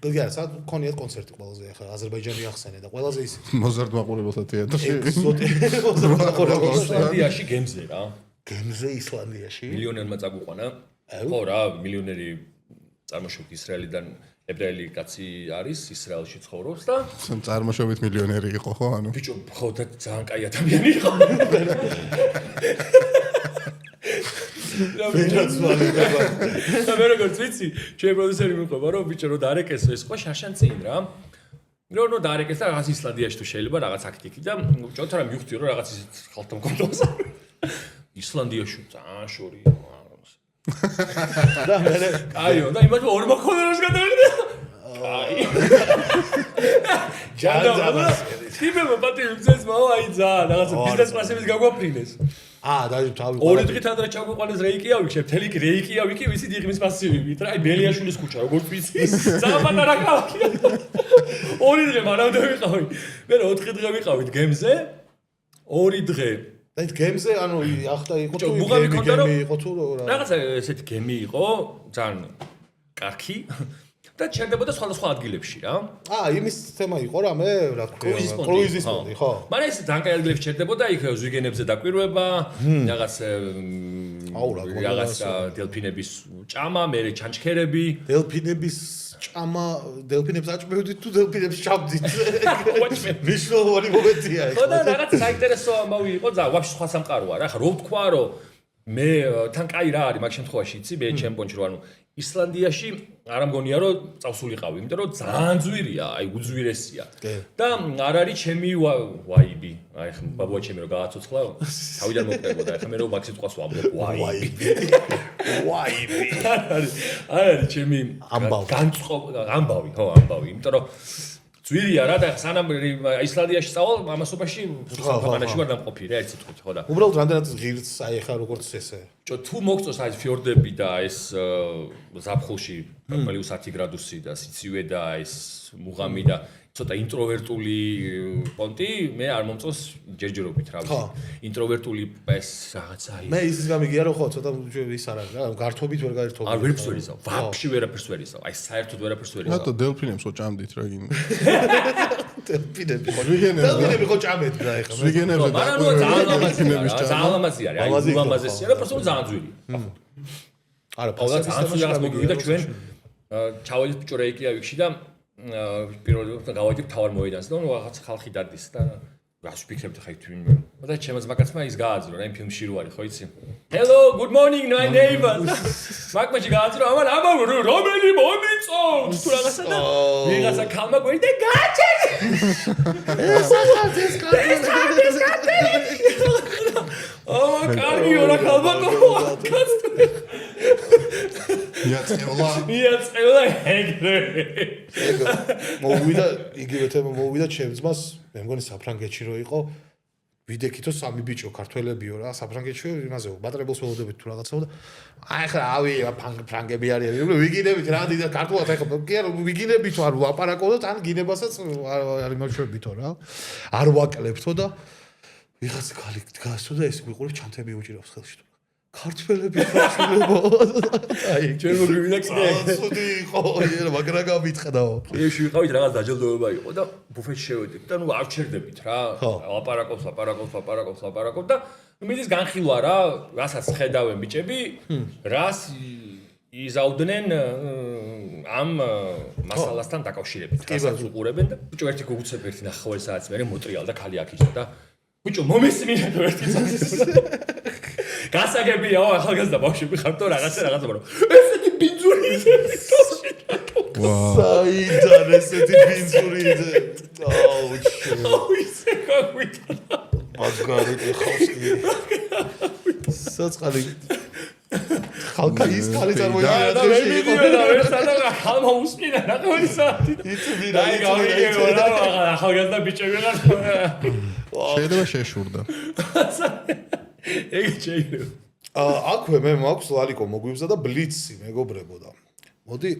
კიდე არა სად ქონიათ კონცერტი ყველაზე ახლა აზერბაიჯანი ახსენე და ყველაზე ის მოზარდ მაყურებელთა თეატრში ისლანდიაში გემზე რა გემზე ისლანდიაში მილიონერმა წაგუყვანა ხო რა მილიონერი წარმოშობით ისრაელიდან ებრაელი კაცი არის ისრაელში ცხოვრობს და წარმოშობით მილიონერი იყო ხო ანუ ბიჭო ხო და ძალიან კაი ადამიანი იყო და მე როგორც ვიცი ჩემი პროდიუსერი მიყვება რომ ბიჭო რომ დაარეკესო ეს ხო შარშან წინ რა რომ დაარეკეს და რაღაც ისლანდიაში თუ შეიძლება რაღაც აქტიკი და ბიჭო თორემ მივხვდი რომ რაღაც ის ხალხთან მქონდოს ისლანდიაში ძალიან შორია და მე კაიო და იმათ ორ მოხონეროს გადავიდა აი. ჯანდა. ტიპებმა პატივი მცეს მაო აი ძალიან რაღაცა ბიზნეს კლასების გაგვაფრინეს. დაჟე თავი. ორი დღით ადრე ჩაგვიყვანეს რეიკია ვიქშე, მთელი რეიკია ვიქი, ვიცით იღმის მასივით რა, აი ბელიაშვილის ქუჩა, როგორც ვიცი, ზამბატარა ქალაქია. ორი დღე მანამდე ვიყავი. მე 4 დღე ვიყავით გემზე. 2 დღე. და ის გემზე, ანუ ახლა იყო თუ მუღამი ქონდა რომ იყო თუ რა. რაღაცა ესეთი გემი იყო, ძალიან კარგი. და ჩერდებოდა სხვადასხვა ადგილებში რა. იმის თემა იყო რამე, რა ქვია, კრუიზის პონტი, ხო. მაგრამ ეს ძალიან კაი ადგილებში ჩერდებოდა, იქ ზვიგენებზე დაკვირვება, რაღაც რაღაც დელფინების ჭამა, მე ჩანჩქერები, დელფინების ჭამა, დელფინებს აჭმევდით თუ დელფინებს ჭამდით? მნიშვნელოვანი მომენტია ეს. ხო და რაღაც საინტერესო ამბავი იყო, ვაფშე სხვა სამყაროა რა, ხა რო ვთქვა რომ მე თან კაი რა არის მაგ შემთხვევაში იცი, მე ჩემპიონში რო ანუ ისლანდიაში არ ამგონია რომ წავსულიყავი, იმიტომ რომ ძალიან ძვირია, აი უძვირესია. და არ არის ჩემი ვაიბი. აი ხა ბაბუა ჩემი რო გააცოცხლა, თავიდან მოკრებოდა. აი ხა მე რო მაგ სიტყვას ვამბობ, ვაიბი. ვაიბი. არ არის ჩემი ამბავი, ხო, ამბავი, იმიტომ რომ ძვირია რა და სანამ ისლანდიაში წავალ, ამასობაში ქვეყანაში ვარ დამყოფი რა, ერთ სიტყვით, ხო და. უბრალოდ რამდენად ღირს აი ხა როგორც ესე. თუ მოგწოს აი ფიორდები და ეს ზაფხულში ნორმალი 10 გრადუსი და სიცივე და ეს მუღამი და ცოტა ინტროვერტული პონტი, მე არ მომწოს ჯერჯერობით რა ვიცი. ინტროვერტული ეს რაღაცა აი. მე ის გამიგია რომ ხო, ცოტა ის არ არის რა, გართობით ვერ გაერთობ. არ ვერაფერს ვერ ისავ, ვაფშე ვერაფერს ვერ ისავ. აი საერთოდ ვერაფერს ვერ ისავ. რატო დელფინებს ხო ჭამდით რა გინდა? დელფინები ხო ჭამეთ რა ეხლა. ზვიგენებზე მაგრამ ნუ ძალიან ლამაზი არის, აი ლამაზესია და პროსტო ძალიან ძვირი. არა, პაულა ძალიან მოგივიდა ჩვენ ჩავედით ბიჭო რეიკიავიკში და პირველად გავედით თავარ მოედანს და რაღაც ხალხი დადის და რას ვფიქრებთ ხა თვინმე. და ჩემს მაგაცმა ის გააძრო რა იმ ფილმში რო არის ხო იცი? Hello, good morning my neighbors. მაგმაჩი გააძრო ამან ამბავ რომელი მომიწონს თუ რაღაცა და ვიღაცა ქალმა გვერდე გააჩენ. ეს ო კარგი ორა ქალბატო კაცო. იაცელა ეგრე. მოვიდა იგივე თემა მოვიდა ჩემს ძმას, მე მგონი საფრანგეთში რო იყო ვიდექითო სამი ბიჭო ქართველებიო რა საფრანგეთში იმაზე ბატრებელს ველოდებით თუ რაღაცაო და აი ხა ავი ფრანგები არიან ვიგინებით რა დიდი ქართულად აი ხა კი არა ვიგინებით არ ლაპარაკობდოთ ან გინებასაც არ იმაშვებითო რა არ ვაკლებთო და ვიღაც ხალი დგასო და ეს ვიყურებ ჩანთები უჭირავს ხელში ქართველები ხაშულებო აი ჩვენ მოგივიდა კიდე ცუდი იყო მაგრა გამიტყდაო ეში ვიყავით რაღაც დაჯილდოება იყო და ბუფეტში შევედით და ნუ არ ჩერდებით რა ლაპარაკობ და მიდის განხილვა რა რასაც ხედავენ ბიჭები რას იზავდნენ ამ მასალასთან დაკავშირებით რასაც უყურებენ და ბიჭო ერთი გუგუცებ ერთი 9 საათს მერე მოტრიალდა ქალი აქიჭდა და ბიჭო მომესმინე ერთი საათს გასაგებია ახალგაზრდა ბავშვები ხართ და რაღაცა მაგრამ ესეთი ბინძური ისეთი საიდან ესეთი ბინძური აუ ისე გაგვიტანა მაგარი ხავსი საწყალი ხალხი ის ხალი წარმოიდგინა და მე მიდიოდა და ვერ სადღა ხალხმა უსმინა რა ყოველი საათი იცი ვირა აი გავიგებო რა ახალგაზრდა ბიჭები რა შეიძლება შეშურდა ეგ შეიძლება. აქვე მე მაქვს ლალიკო მოგვიბზა და ბლიცი მეგობრებო და. მოდი,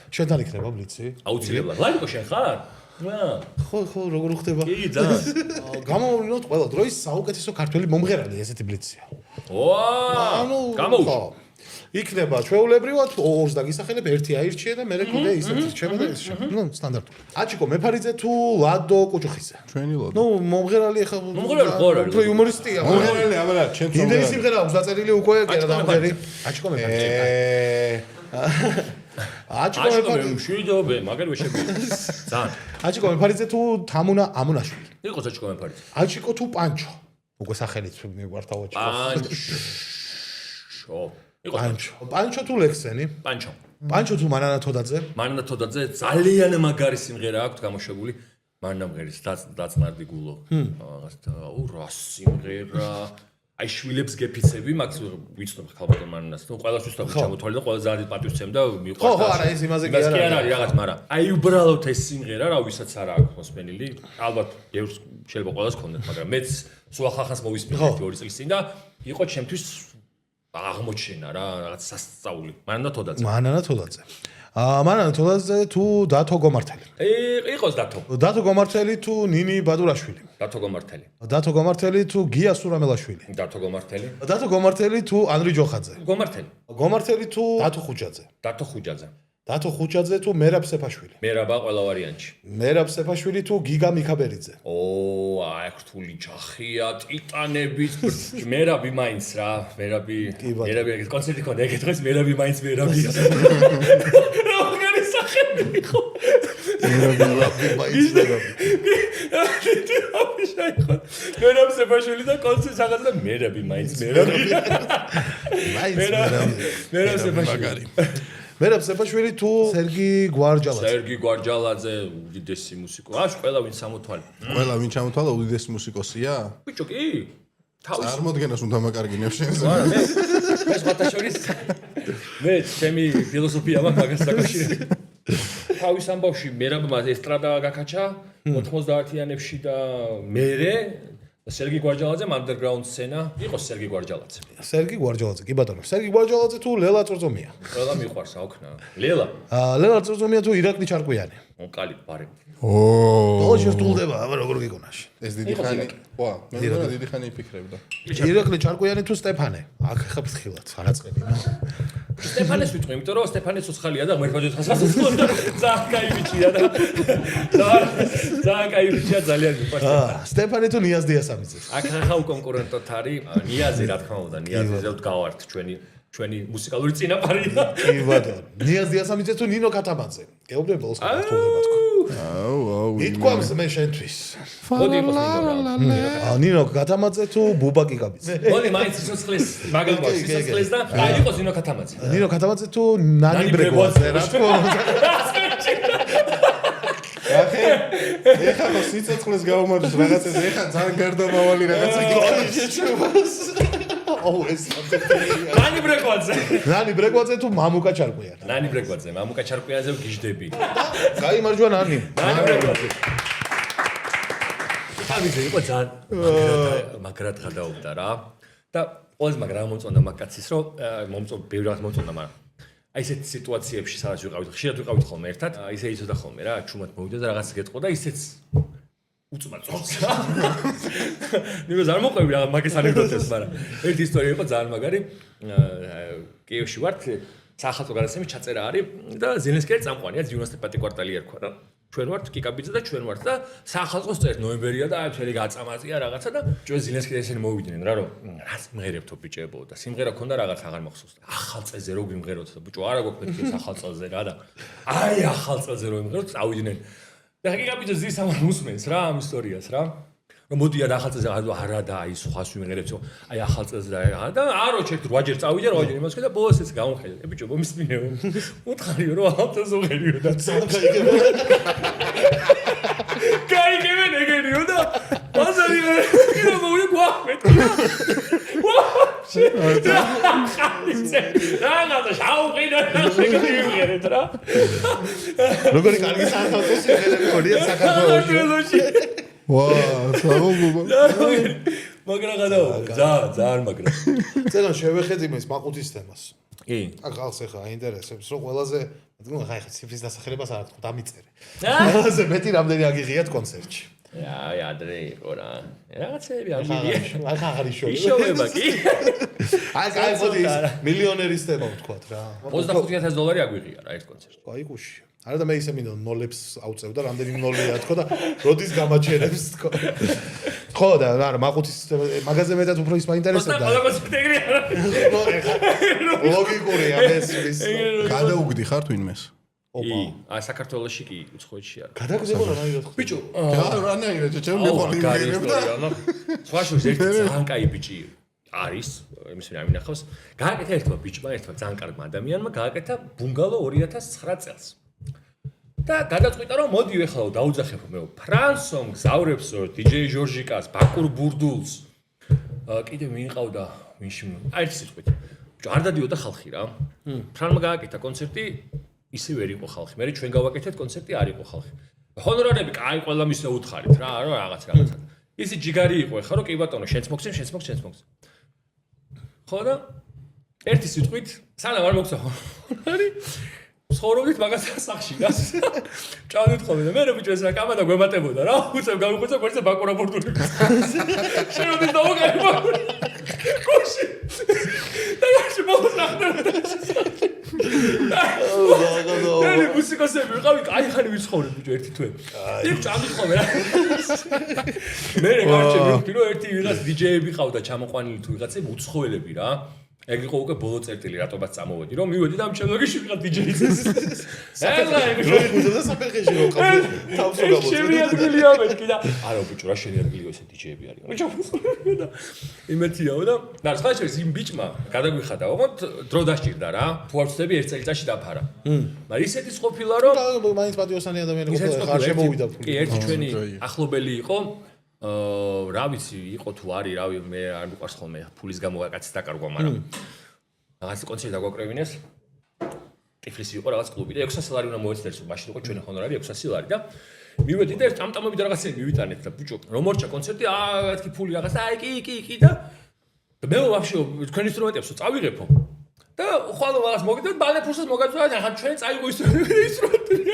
შენთან იქნება ბლიცი? აუცილებლად. ლალიკო შენ ხარ? ხო, როგორ ხდება? კი, ძალიან. გამოვიდოთ ყველა დროის საუკეთესო ქართველი მომღერალი ესეთი ბლიცია. ანუ გამოვიდა. იქნება ჩვეულებრივად ორს დაგისახელებ, ერთი აირჩიე და მერე კიდე ისეთი რჩება და ის შევა. ნუ სტანდარტული. აჩიკო მეფარიძე თუ ლადო კუჭუხიძე? ჩვენი ლადო. ნუ მომღერალი ახლა მომღერალი ხო არის? უფრო იუმორისტია. მომღერალი აბა ჩემ იმდენი სიმღერა აქვს დაწერილი უკვე კერა დამღერი. აჩიკო მეფარიძე. აჩიკო მეფარიძე. შვიდობე, მაგარი ვეშები. ძალიან. აჩიკო მეფარიძე თუ თამუნა ამუნაშვილი? იყო აჩიკო მეფარიძე. აჩიკო თუ პანჩო? უკვე სახელით მიგვართავ აჩიკო. პანჩო თუ ლექსენი? პანჩო. პანჩო თუ მანანა თოდაძე? მანანა თოდაძე ძალიან მაგარი სიმღერა აქვს გამოშვებული. მანამ ღერის დაწნარდი გულო. რაღაც რა სიმღერა. აი შვილებს გეფიცები, მაგ ვიცნობ ხალხო მანას. ნუ ყველას ვისწავლე ჩამოთვალე და ყველა ძალიან პატივცემ და მიყვარს. ხო, არა, ეს იმაზე კი არ არის რაღაც, მაგრამ აი უბრალოდ ეს სიმღერა, რა ვისაც არ აქვს მოსმენილი, ალბათ ბევრს შეიძლება ყველას ქონდეთ, მაგრამ მეც სულ ახალხანს მოვისმინე 2 წლის წინ და იყო ჩემთვის აღმოჩენა რა, რაღაც სასწაული. მანანა თოდაძე. მანანა თოდაძე თუ დათო გომართელი. იყოს დათო. დათო გომართელი თუ ნინი ბადურაშვილი. დათო გომართელი. დათო გომართელი თუ გია სურამელაშვილი. დათო გომართელი. დათო გომართელი თუ ანრი ჯოხაძე. გომართელი. გომართელი თუ დათო ხუჯაძე. დათო ხუჯაძე. დათო ხუჯაძე თუ მერაბ სეფაშვილი. მერაბა ყველა ვარიანტში. მერაბ სეფაშვილი თუ გიგა მიქაბერიძე. აი რთული ჯახია, ტიტანების მერაბი მაინც რა, მერაბი კონცერტი ქონდა ეგ დღეს მერაბი მაინც მერაბია. როგორი სახელი ხო? მერაბი მაინც მერაბი. მერაბ სეფაშვილი და კონცერტი საღამო და მერაბი მაინც მერაბი. მერაბ სეფაშვილი. მერაბ სეფაშვილი თუ სერგი გვარჯალაძე. სერგი გვარჯალაძე უდიდესი მუსიკოსი. აშ ყველა ვინ სამოთვალე. ყველა ვინ ჩამოთვალა უდიდესი მუსიკოსია? ბიჭო კი. წარმოდგენას უნდა მაკარგინებ შენს. არა მე სხვათაშორის მე ჩემი ფილოსოფია მაქვს მაგას დაკავშირებით. თავის ამბავში მერაბმა ესტრადა გაკაჩა 90-იანებში და მერე სერგი გვარჯალაძემ underground სცენა იყო სერგი გვარჯალაძე. სერგი გვარჯალაძე, კი ბატონო. სერგი გვარჯალაძე თუ ლელა წორწომია. ყველა მიყვარს აუქნა. ლელა. ლელა წორწომია თუ ირაკლი ჩარკვიანი. კალი პარე. ბოლოს შეტულდება, აბა როგორ გიგონაში. ეს დიდი ხანი. ვა, მე მგონა დიდი ხანი იფიქრებდა. ირაკლი ჩარკვიანი თუ სტეფანე. აქ ხა ფრთხილად, არაწყები. სტეფანეს ვიტყვი, იმიტომ რომ სტეფანეს უცხალია და მერფაჯეთ ხასას უცხალია. ძალიან кай ბიჭია და ძალიან кай ბიჭია ძალიან მიყვარს. სტეფანე თუ ნიაზ დიასამიძე. აქ ხა უკონკურენტოთ არის ნიაზი რა თქმა უნდა, ნიაზიზე ვდგავართ ჩვენი მუსიკალური წინაპარი. კი ბატონო. ნიაზ დიასამიძე თუ ნინო კატაბაძე. გეუბნები ბოლოს ქართულდება თქო. აუ. ითქვამს მე შენთვის. მოდი იყოს ნინო. ნინო კატამაძე თუ ბუბა კიკაბიძე. მოდი მაინც სიცოცხლის მაგალითად სიცოცხლის და აი იყოს ნინო კატამაძე. ნინო კატამაძე თუ ნანი ბრეგვაძე რა თქმა უნდა. ეხა ხო სიცოცხლეს გავუმარჯოს რაღაცას, ეხა ძალიან გარდამავალი რაღაცა გიქონდეს. აუ ეს ნანი ბრეგვაძე. ნანი ბრეგვაძე თუ მამუკა ჩარკვიანი. ნანი ბრეგვაძე, მამუკა ჩარკვიანზე ვგიჟდები. გაიმარჯვა ნანი. ნანი ბრეგვაძე. თავიზე იყო ძალიან მაგრად გადაობდა რა. და ყოველს მაგრა მომწონდა მაგკაცის, რომ მომწონდა, ბევრი რაღაც მომწონდა, მაგრამ აი ესეთ სიტუაციებში სადაც ვიყავით, ხშირად ვიყავით ხოლმე ერთად, ისე იცოდა ხოლმე რა, ჩუმად მოვიდა და რაღაც გეტყო და ისეც უწმა წონს რა. ნუ ზარ მოყვები რა მაგის ანეკდოტებს, მაგრამ ერთი ისტორია იყო ძალიან მაგარი. კიევში ვართ, სახალხო გადაცემის ჩაწერა არის და ზელენსკი წამყვანია, 95 კვარტალი ერქვა რა. ჩვენ ვართ კიკაბიძე და ჩვენ ვართ და სახალხოს წერს ნოემბერია და აი მთელი გაწამაწია რაღაცა და ჩვენ ზელენსკი ესენი მოვიდნენ რა რომ რა სიმღერებთო ბიჭებო და სიმღერა ქონდა რაღაც აღარ მახსოვს და ახალ წელზე რო გვიმღეროთ და ბიჭო არა გვაქვს მეთქი ახალ წელზე რა და აი ახალ წელზე რო იმღეროთ წავიდნენ და კიკაბიძე ზის ამან უსმენს რა ამ ისტორიას რა რომ მოდია რა ახალ წელზე არა და აი სხვა სიმღერებთო აი ახალ წელზე და არო ჩერტ 8 ჯერ წავიდე 8 ჯერ იმას და ბოლოს ეს გამომხედე ბიჭო მომისმინეო უთხარიო რომ ახალ წელზე ვღერიო და გაიგებე ნეგერიო და ბაზარი რა მოუი გვახმეტი რაღაცა შაუყიდა და შეგიმღერეთ რა როგორი კარგი სახალხო სიმღერები ქონია საქართველოში ვა, საღოლობა. მაგრა გადავა. ძალიან მაგრა. წეგან შევეხედი მის მაყუთის თემას. კი. აქ ხალხს ახლა აინტერესებს, რომ ყველაზე, ნუ ხა ციფრის დასახელებას არ თქვა, დამიწერე. ყველაზე მეტი რამდენი აგიღიათ კონცერტში. აი, ადრე იყო რა. რაღაცები აგიღია. ახლა აღარ იშოვება. იშოვება კი. აი, მოდი მილიონერის თემა ვთქვათ რა. $25000 აგვიღია რა ერთ კონცერტში. აი, გუში. არა და მე ისე მინდა ნოლებს აუწევდა, რამდენი ნოლია თქო და როდის გამაჩერებს თქო. ხო და არა, მაყუთის მაგაზე მეტად უფრო ის მაინტერესებდა. ლოგიკურია ეს. გადაუგდი ხარ თვინმეს? ოპა. აი საქართველოში კი უცხოეთში არა. გადაგზებოდა რაირად ხო? ბიჭო, რანაირად ჩემ მეყოლი მიგერებდა. სხვა შორის ერთი ძალიან კაი ბიჭი არის, იმის ვინ ამინახავს. გააკეთა ერთმა ბიჭმა, ერთმა ძალიან კარგმა ადამიანმა გააკეთა ბუნგალო 2009 წელს. და გადაწყვიტა რომ მოდი ეხლა დაუძახებ მე ფრანსომ გზავრებსო DJ ჟორჟიკას ბაკურ ბურდულს კიდე მიიყავდა ვინში აი ერთი სიტყვით. ბიჭო არ დადიოდა ხალხი რა. ფრანმა გააკეთა კონცერტი, ისე ვერ იყო ხალხი. მე ჩვენ გავაკეთეთ კონცერტი, არ იყო ხალხი. ჰონორარები კაი ყველა მისე უთხარით რა, რა რაღაცა. ისი ჯიგარი იყო ხა რომ კი ბატონო, შენც მოგცემ. ხო და ერთი სიტყვით, სანამ არ მოგცა ჰონორარი, ცხოვრობდით მაგასაც სახში რა. ჭავდით ხოლმე და მე რო ბიჭო ეს რა კამადა გვემატებოდა რა. უცებ გამიხუცა გვერდზე ბაკურაბურდული. შევდით და მოგაიბა. კუში. და გაში მოვსახდა. მე მუსიკოსები ვიყავი, კაი ხანი ვიცხოვრებ ბიჭო ერთი თვე. იქ ჭამდით ხოლმე რა. მე გარჩევი ვიყავი რომ ერთი ვიღაც დიჯეები ყავდა ჩამოყვანილი თუ ვიღაცები უცხოელები რა. ეგ იყო უკვე ბოლო წერტილი რატომაც წამოვედი რომ მივედი და ამ შემდეგში ვიღაც დიჯეიც ეს. ეხლა ეგ შეგუძა საფეხეში რო ყავდი თავს რო გამოწვევდი. შემიადგილია მეთქი და არა ბიჭო რა შემიადგლიო ესე დიჯეები არიან. რა და იმეთიაო და და სხვა შეიძლება იმ ბიჭმა გადაგვიხადა ოღონდ დრო დასჭირდა რა. თუ არ ვწდები ერთ წელიწადში დაფარა. მაგრამ ისეთის ყოფილა რომ მაინც პატიოსანი ადამიანი ყოფილა ხარ შემოვიდა ფული. კი ერთი ჩვენი ახლობელი იყო რა ვიცი იყო თუ არის რავი მე არ მიყვარს ხოლმე ფულის გამო კაცის დაკარგვა მაგრამ რაღაც კონცერტი დაგვაკრევინეს ტიფლისი იყო რაღაც კლუბი და 600 ლარი უნდა მოეცდეს მაშინ უკვე ჩვენი ჰონორარი 600 ლარი და მივედი და წამტამები და რაღაცები მივიტანეთ და ბიჭო რომ მორჩა კონცერტი მეთქი ფული რაღაც და კი და მე ვაფშე თქვენ ინსტრუმენტებსო წავიღებო და ხვალ რაღაც მოგიდეთ ბალე ფურსას მოგაწვა და ხან ჩვენ წაიღო ინსტრუმენტები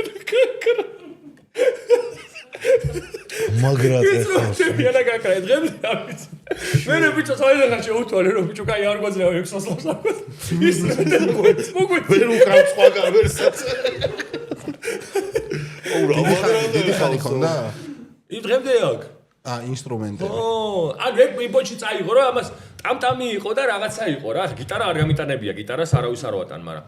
მაგრად ეხავს. შეფიანა გაკრა დღემდე არ ვიცი. მე ბიჭო საერთოდ შეუთვალე რომ ბიჭო კაი არ გვაძლევა 600 ლარს. ის მოგვიწევს. ვერ უკრავ სხვაგან ვერსად. ოუ რა დიდი ხანი ქონდა? იმ დღემდე აქ. ინსტრუმენტები. ანუ ეგ იმპოჩი წაიღო რა ამას ტამტამი იყო და რაღაცა იყო რა. გიტარა არ გამიტანებია, გიტარას არავის არ ვატან, მაგრამ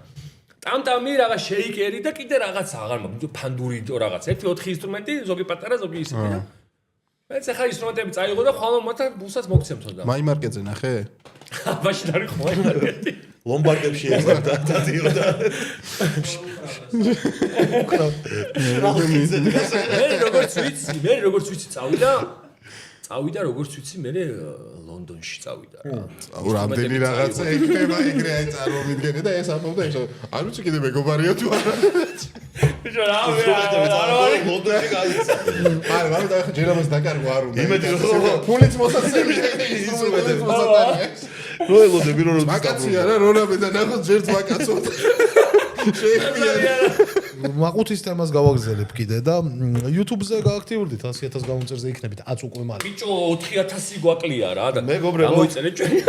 ტამტამი რაღაც შეიკერი და კიდე რაღაცა აღარ მაგ ფანდური რაღაც 1-4 ინსტრუმენტი, ზოგი პატარა, ზოგი ისეთი და მეც ახლა ინსტრუმენტები წაიღო და ხვალ მოთან ბუსაც მოგცემთო და მაიმარკეტზე ნახე? მაშინ არის ხო მაიმარკეტი. ლომბარდებში ეძებდა დადიოდა. მე როგორც ვიცი წავიდა როგორც ვიცი მე ლონდონში წავიდა რა. აუ რამდენი რაღაცა იქნება ეგრე აი წარმომიდგენე და ეს ამბობდა ეს არ ვიცი კიდე მეგობარია თუ არა. ბიჭო რა ლონდონში გაიცა. არა მაგრამ და ჯერ ამას დაკარგვა არ უნდა. იმედი რომ ფულიც მოსაცემია ინსტრუმენტებს მოსაცემია. რო ელოდები რომ ვაკაცია რა რონაბე და ნახოს ჯერც ვაკაცოთ. შეიხმიანა. მაყუთის თემას გავაგზელებ კიდე და YouTube-ზე გააქტიურდით 100,000 გამომწერზე იქნებით აც უკვე მალე. ბიჭო 4,000 გვაკლია რა და მეგობრებო გამოიწერეთ ჩვენი.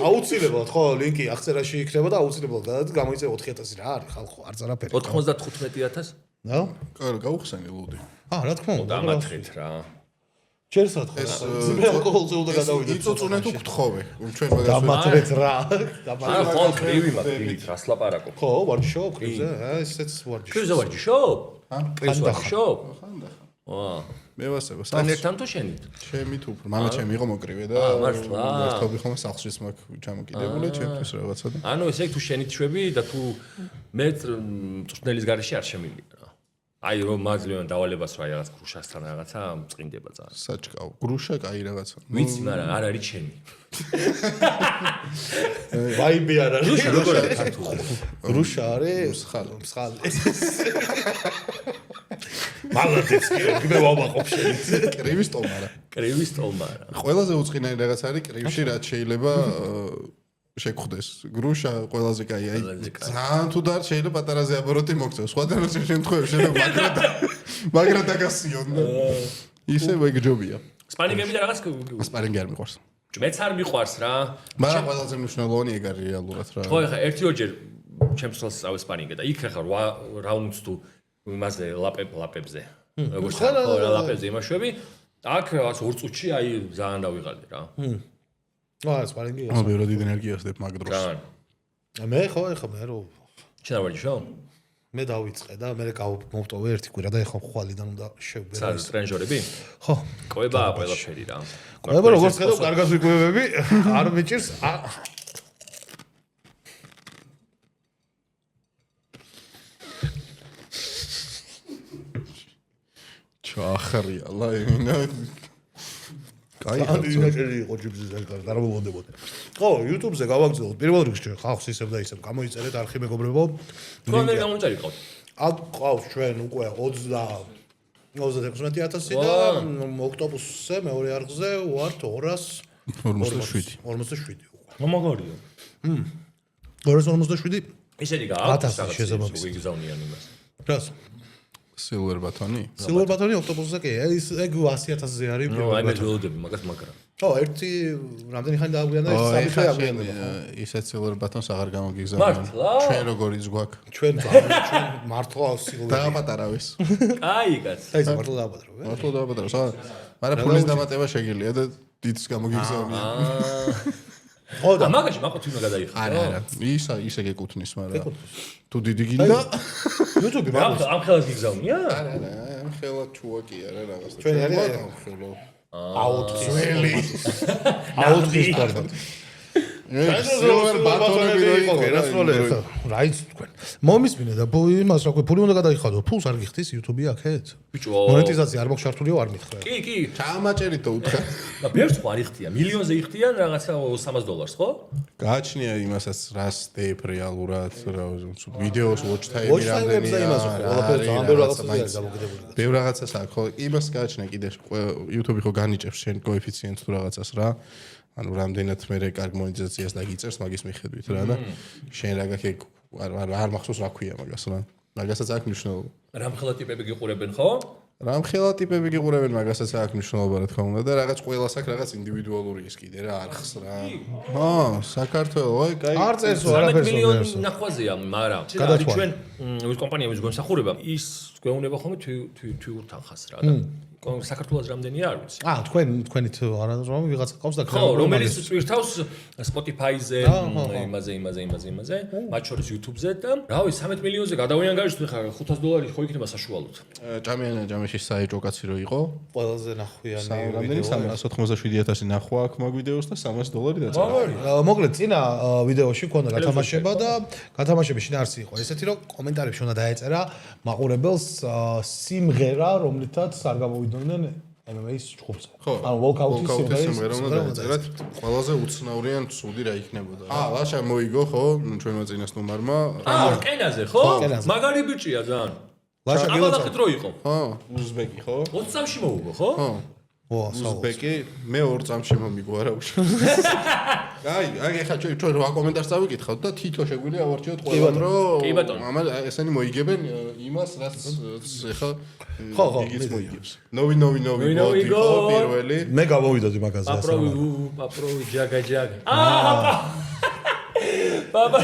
აუცილებლად ხო ლინკი აღწერაში იქნება და აუცილებლად გადადეთ გამოიწერე 4,000 რა არის ხალხო არ წარაფერი. 95,000? ნო? გაუხსენი ლუდი. რა თქმა უნდა. დამათხეთ რა. ჩერსად ხო? ეს ალკოჰოლზე უნდა გადავიდეთ. იწუწუნე თუ გთხოვე. ჩვენ მაგას დამათრეთ რა. არა ხო კრივი მაგ რას ლაპარაკო. ხო ვარჯიშო კრივზე? ესეც ვარჯიშო. კრივზე ვარჯიშო? კრივზე ვარჯიშო? აა მე ვასება თან ერთთან თუ შენით? ჩემი თუ მამა ჩემი იყო მოკრივე და მართლა? ვართავი ხომ სახლშიც მაგ ჩამოკიდებული ჩემთვის რაღაცა და ანუ ესე თუ შენით შვები და თუ მე წვრთნელის გარეშე არ შემილია რა. აი რომ მაგლიან დავალებას რა რაღაც გრუშასთან რაღაცა მწყინდება ძალიან. საჭკავ გრუშა კაი რაღაცა. ვიცი, მაგრამ არ არის ჩემი. ვაიბი არ არის. გრუშა როგორ არის ქართულად? გრუშა არის მსხალი. მალადეც კი მე ვამაყობ შენ. კრივის ტომარა. კრივის ტომარა. ყველაზე უწყინარი რაღაც არის კრივში რაც შეიძლება შეგხვდეს. გრუშა ყველაზე კაი აი ძალიან თუ და შეიძლება პატარაზე აბოროტი მოგწევს. სხვადასხვა შემთხვევაში შეიძლება მაგრა დაგასიონ და ისე ვეგჯობია. სპარინგები და რაღაც სპარინგი არ მიყვარს. მეც არ მიყვარს რა. მაგრამ ყველაზე მნიშვნელოვანი ეგ არის რეალურად რა. ხო ეხა 1-2 ჩემს ხელს წავე სპარინგი და იქ ეხა 8 რაუნდს თუ იმაზე ლაპებზე. როგორც ხო ლაპებზე იმაშვები. აქ რაღაც 2 წუთში აი ძალიან დავიღალე რა. სპარინგი. ანუ ბევრად დიდი ენერგიას დებ მაგ დროს. ძალიან. მე ხო ეხა მე რო შენ არ ვარჯიშო? მე დავიწყე და მე მოვტოვე ერთი კვირა და ეხა ხვალიდან უნდა შევბერე. სად ტრენჟორები? ხო. ყვება ყველაფერი რა. ყვება როგორც ხედავ კარგად ვიკვებები, არ მიჭირს. ჩახრია ლაინა. კაი ინაჭერი იყო ჯიბზის ეგარ დარავებოდებოდი. ხო, YouTube-ზე გავაგზავნოთ. პირველ რიგში ხალხს ისევ და ისევ გამოიწერეთ არხი მეგობრებო. თქვენ ვერ გამოიწერეთ ყავთ. აქ ყავს ჩვენ უკვე 36,000 და ოქტომბერზე მეორე არხზე ვართ 247. 47 უკვე. მომაგარია. 247 ისეთი გააქვს 1000 შესაბამისად. ვიგზავნიან იმას. რას? Silver Button-ი? Silver Button-ი ოქტომბერზე კი, ეგ 100,000-ზე არის. აი მე ველოდები მაგას მაგრამ. ხო, ერთი რამდენი ხანი დააგვიანდა ეს სამი ხე აგვიანდა. ისეთ Silver Button-ს აღარ გამოგიგზავნა. მართლა? ჩვენ როგორიც გვაქვს. ჩვენ მართლა Silver. დააპატარავეს. კაი კაც. აი, მართლა დააპატარავ. მართლა დააპატარავეს. მაგრამ ფულის დამატება შეგიძლია და დიდს გამოგიგზავნია. ხო და მაგაში მაყოთ უნდა გადაიხადო. არა. ისე გეკუთვნის, მაგრამ თუ დიდი გინდა YouTube-ი რა მაგას. ამ ხელას გიგზავნია? არა, ხელა ჩუაკი არა რაღაც. ჩვენ არის ხელო. აუტველი. აუტვის კარგად. Silver Button-ები რო იყო, რაიც თქვენ. მომისმინე და იმას რა ქვია, ფული უნდა გადაიხადო. ფულს არ გიხდის YouTube-ი აქეთ? ბიჭო. მონეტიზაცია არ მოგშართულიო არ მითხრა. კი. ჩამაჭერითო უთხრა. და ბევრს ხო არ იხდიან? მილიონზე იხდიან რაღაცა $300, ხო? გააჩნია იმასაც რას დეიფ რეალურად, რა ვიდეოს watch time-ი Watch time-ებზე რამდენია. იმას ხო, ყველაფერი ძალიან ბევრ რაღაცაზე არის დამოკიდებული. ბევრ რაღაცას აქვს, ხო, იმას გააჩნია კიდე YouTube-ი ხო განიჭებს შენ კოეფიციენტს თუ რაღაცას რა. ანუ რამდენად მე კარგ მონეტიზაციას დაგიწერს მაგის მიხედვით რა და შენ რა გაქე არ მახსოვს რა ქვია მაგას რა. მაგასაც აქვს მნიშვნელობა. რამხელა ტიპები გიყურებენ, ხო? რამხელა ტიპები გიყურებენ მაგასაც აქვს მნიშვნელობა რა თქმა უნდა და რაღაც ყველას აქვს რაღაც ინდივიდუალური ის კიდე რა არხს რა. ხო, საქართველო, აი, კაი. არ წერს 13 მილიონი ნახვაზეა, მაგრამ ჩვენ ის კომპანია ვის გვემსახურება, ის გვეუბნება ხოლმე თვიურ თანხას რა და საქართველოს რამდენია არ ვიცი. თქვენით არა რომ ვიღაცა ყავს და ხო, რომელიც წვირთავს Spotify-ზე, იმაზე, მათ შორის YouTube-ზე და რავი 13 მილიონზე გადავიან გაიშვი ხა $500 ხო იქნება საშუალოდ. ჯამეში საეჭო კაცი რო იყო. ყველაზე ნახვიანი რამდენი 387,000 ნახვა აქვს მაგ ვიდეოს და $300 დაწერა. მოკლედ წინა ვიდეოში ქონდა გათამაშება და გათამაშების შინაარსი იყო ესეთი რომ კომენტარებში უნდა დაეწერა მაყურებელს სიმღერა რომლითაც არ გამოვიდნენ MMA-ის ჯგუფზე. ანუ Walkout-ის სიმღერა უნდა დაეწერათ. ყველაზე უცნაურიან ცუდი რა იქნებოდა. ლაშა მოიგო ხო? ჩვენმა წინას ნომარმა. კენაზე ხო? მაგარი ბიჭია ძალიან. ლაშა გილოცავთ რო იყო. ხო, უზბეკი ხო? 20 წამში მოუგო ხო? ხო. უზბეკი მე 2 წამში მომიგო არა უშ. აი ეხლა ჩვენ რა კომენტარს დავიკითხავთ და თითო შეგვიძლია ავარჩიოთ ყველამ რომ კი ბატონო. მამა ესენი მოიგებენ იმას რაც ეხლა ხო, იგიც მოიგებს. ნოვი გო პირველი. მე გამოვიდოდი მაგაზე ასე. პაპროვი ჯაგა. ბაბა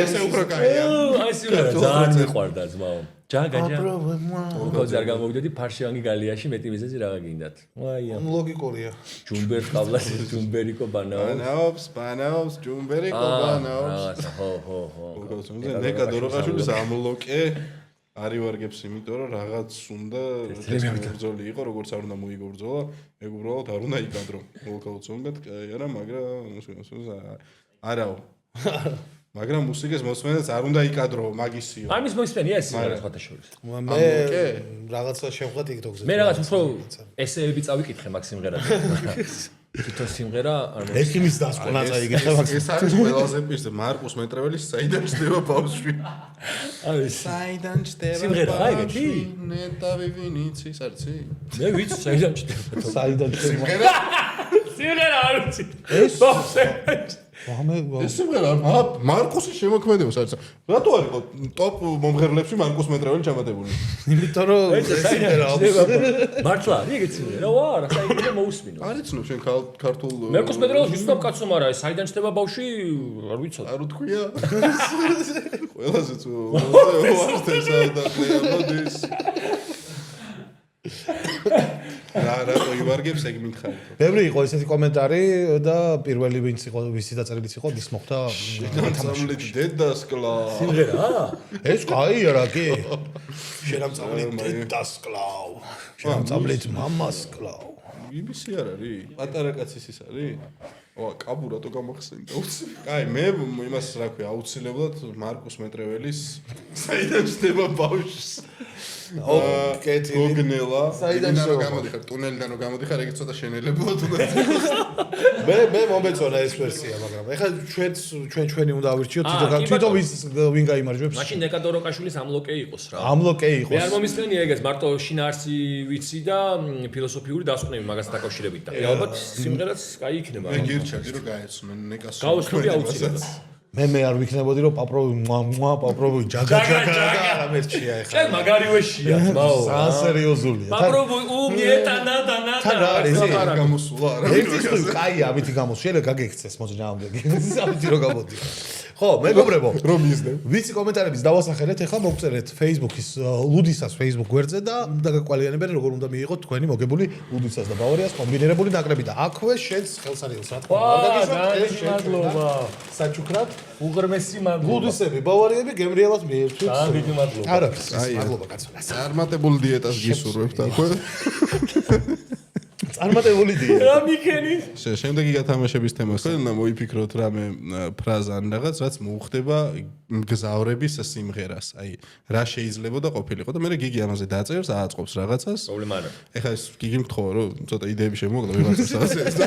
ესე უფრო კაია. აი სიმღერა ძალიან მიყვარდა ძმაო. ჯაგა. როგორ არ გამოვიდოდი ფარშევანგი გალიაში მეტი მიზეზი რა გინდათ. ვაია. ლოგიკურია. ჯუმბერ ყავლას ჯუმბერიკო ბანაობს. ბანაობს ჯუმბერიკო ბანაობს. ხო. ნეკა დოროყაშვილის ამლოკე არი ვარგებს იმიტომ რომ რაღაც უნდა ბრძოლი იყო როგორც არ უნდა მოიგო ბრძოლა ეგ უბრალოდ არ უნდა იკადრო ლოკალურად ზონგად არა მაგრამ არაო მაგრამ მუსიკის მოსმენაც არ უნდა იკადრო მაგისიო ამის მოსმენია ეს სიმღერა სხვათა შორის მე რაღაცა შევხვდა TikTok-ზე მე რაღაც უფრო ესეები წავიკითხე მაგ სიმღერას თვითონ სიმღერა არ ეს იმის დასკვნა წაიგე მაგ ეს არის ყველაზე პირზე მარკუს მეტრეველის საიდან ჩდება ბავშვი არის საიდან ჩდება სიმღერა რა ეგეთი ნეტავი ვინიცი სარცი მე ვიცი საიდან ჩდება საიდან ჩდება სიმღერა არ ვიცი ეს ბავშვი ეს სიმღერა მარკუსის შემოქმედება საერთოდ რატო არ იყო ტოპ მომღერლებში მარკუს მეტრეველი ჩამატებული იმიტომ რომ ეს სიმღერა მართლა ეგეც სიმღერა ვარ საიდან მოусმინო არ იცნობ შენ ქართულ მარკუს მეტრეველს ვისწავ კაცო მარა ეს საიდან ჩდება ბავშვი არ ვიცოდი არ უთქვია ყველაზე ვარ տեսავდა მოდის რა ივარგებს ეგ მითხარი. ბევრი იყო ესეთი კომენტარი და პირველი ვინც იყო ვისი დაწერილიც იყო ის მოხდა თამაშით დედასკლა. სიმღერა? ეს კაია რა კი. შენამწავლით დედასკლავ. შენამწავლით მამასკლავ. BBC არ არის? პატარა კაცის ის არის? ო, კაბუ რატო გამახსენდა უცი. კაი, მე იმას რა ქვია, აუცილებლად მარკუს მეტრეველის საიდან ჩდება ბავშვს. კეთილი. გოგნელა. საიდან იმიდან რომ შევამო? გამოდიხარ, ტუნელიდან რომ გამოდიხარ, ეგ ცოტა შენელებულად უნდა. მე მომეწონა ეს ვერსია, მაგრამ ეხლა ჩვენი უნდა ავირჩიოთ თვითონ ვინ გაიმარჯვებს. მაშინ ნეკადოროკაშვილის ამლოკე იყოს რა. ამლოკე მე იყოს. არ მომისმენია ეგეც მარტო შინაარსი ვიცი და ფილოსოფიური დასკვნები მაგას დაკავშირებით და ალბათ სიმღერაც კაი იქნება. მე გირჩევდი რომ გაეცნო ნეკას. გაუსწრები აუცილებლად. მე არ ვიქნებოდი რომ პაპროვი ჯაგა არ მერჩია ეხლა. შენ მაგარივეშია თმაო. სერიოზულია. პაპროვი უმიეტანა თან რა არის? გამოსულა არა. ერთის თუ კაი ამითი გამოსშელე გაგექცეს მოძნაამდე. ამითი რო გამოდი. ხო, მეგობრებო, რომ ისდე. ვიცი კომენტარების დავასახელეთ, ახლა მოგწერეთ Facebook-ის ლუდისას Facebook გვერდზე და დაგაკვალიანებენ როგორ უნდა მიიღოთ თქვენი მოგებული ლუდისას და ბავარიას კომბინირებული ნაკრები და აქვე შენს ხელსარიელს რა თქმა უნდა. მადლობა. საჩუქრად უღრმესი მადლობა. ლუდისები, ბავარიები გემრიელად მიერთვით. ძალიან დიდი მადლობა. არაფერს, მადლობა კაცო. წარმატებული დიეტას გისურვებთ აქვე. წარმატებული დიეტა. რა მიქენი? შემდეგი გათამაშების თემას უნდა მოიფიქროთ რამე ფრაზა ან რაღაც, რაც მოუხდება მგზავრების სიმღერას. აი, რა შეიძლება და ყოფილიყო და მე გიგი ამაზე დაწერს, ააწყობს რაღაცას. პრობლემა არა. ეხლა ეს გიგიმ გთხოვა რომ ცოტა იდეები შემოგდა ვიღაცას რაღაცას და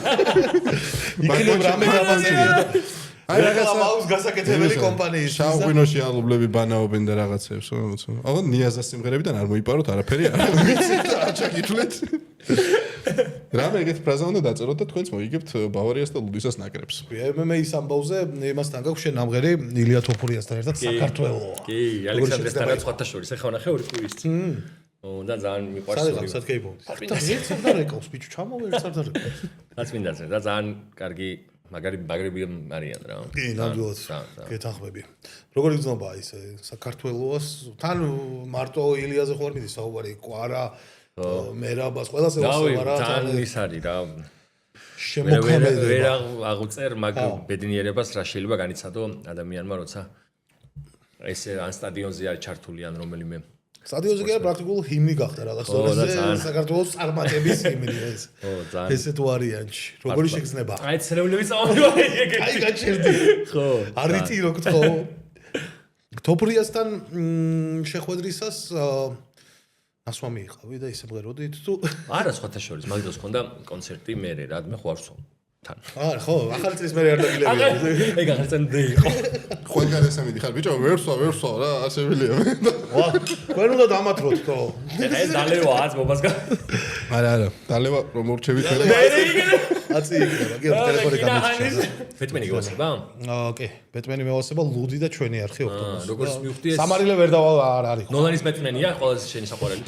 იქნებ რამე დამაწერია და აი რაღაცა მაუს გასაკეთებელი კომპანიის შავღვინოში ალუბლები ბანაობენ და რაღაცებს. აღარ ნიაზას სიმღერებიდან არ მოიპაროთ არაფერი არ ვიცი და არ ჩაგითვლეთ. რამე ეგეთ ფრაზა უნდა დაწეროთ და თქვენც მოიგებთ ბავარიას და ლუდისას ნაკრებს. MMA-ის ამბავზე იმასთან გაქვს შენ ამღერი ილია თოფურიასთან ერთად საქართველო. კი, ალექსანდრესთან რაც სხვათა შორის ახლა ნახე ორი კვირის წინ. და ძალიან მიყვარს. სადღაც კეიპოვდი. ერთს არ დარეკავს ბიჭო, ჩამოვე ერთს არ დარეკავს. რაც მინდა წერა და ძალიან კარგი მაგარი არიან რა. კი, ნამდვილად. გეთანხმები. როგორი გზნობაა ის საქართველოს? თან მარტო ილიაზე ხო არ მიდის საუბარი, კვარა, მერაბას, ყველასე ვასება რა. ძალიან ის არის რა. შემოქმედება. ვერ აღწერ მაგ ბედნიერებას რა შეიძლება განიცადო ადამიანმა როცა ესე ან სტადიონზე არის ჩართული ან რომელიმე სტადიონზე კი პრაქტიკულ ჰიმნი გახდა რაღაც დონეზე საქართველოს წარმატების ჰიმნი ეს. ო, ძალიან. ესე თუ არიანში. როგორი შეგრძნება? აი ცრევლები წამოვიდა ეგეთი. აი გაჩერდი. ხო. არითი რო გთხოვ. თოფურიასთან შეხვედრისას ასვამი იყავი და ისე მღეროდით თუ არა სხვათა შორის მაგდროს ქონდა კონცერტი მე რა მე ხო არ ვსვამ თან. არა ხო, ახალი წლის მე არ დაგილებია. ეგ აღარცენდი იყო. ყველგან ესე მიდიხარ ბიჭო ვერ სვა რა ასეველია მე. ვა, თქვენ უნდა დამათროთ თო. ეს დალევა აზმობას გა. არა დალევა რომ ურჩევით მე. აცი იქნება, კი ტელეფონი გამიჩნდა. ბეტმენი გიოსება? ოკეი, ბეტმენი მევასება ლუდი და ჩვენი არხი ოქტომბერს. როგორც მივხვდი ეს სამარილე ვერ დავალ არ არის. ნოლანის ბეტმენია ყველაზე შენი საყვარელი.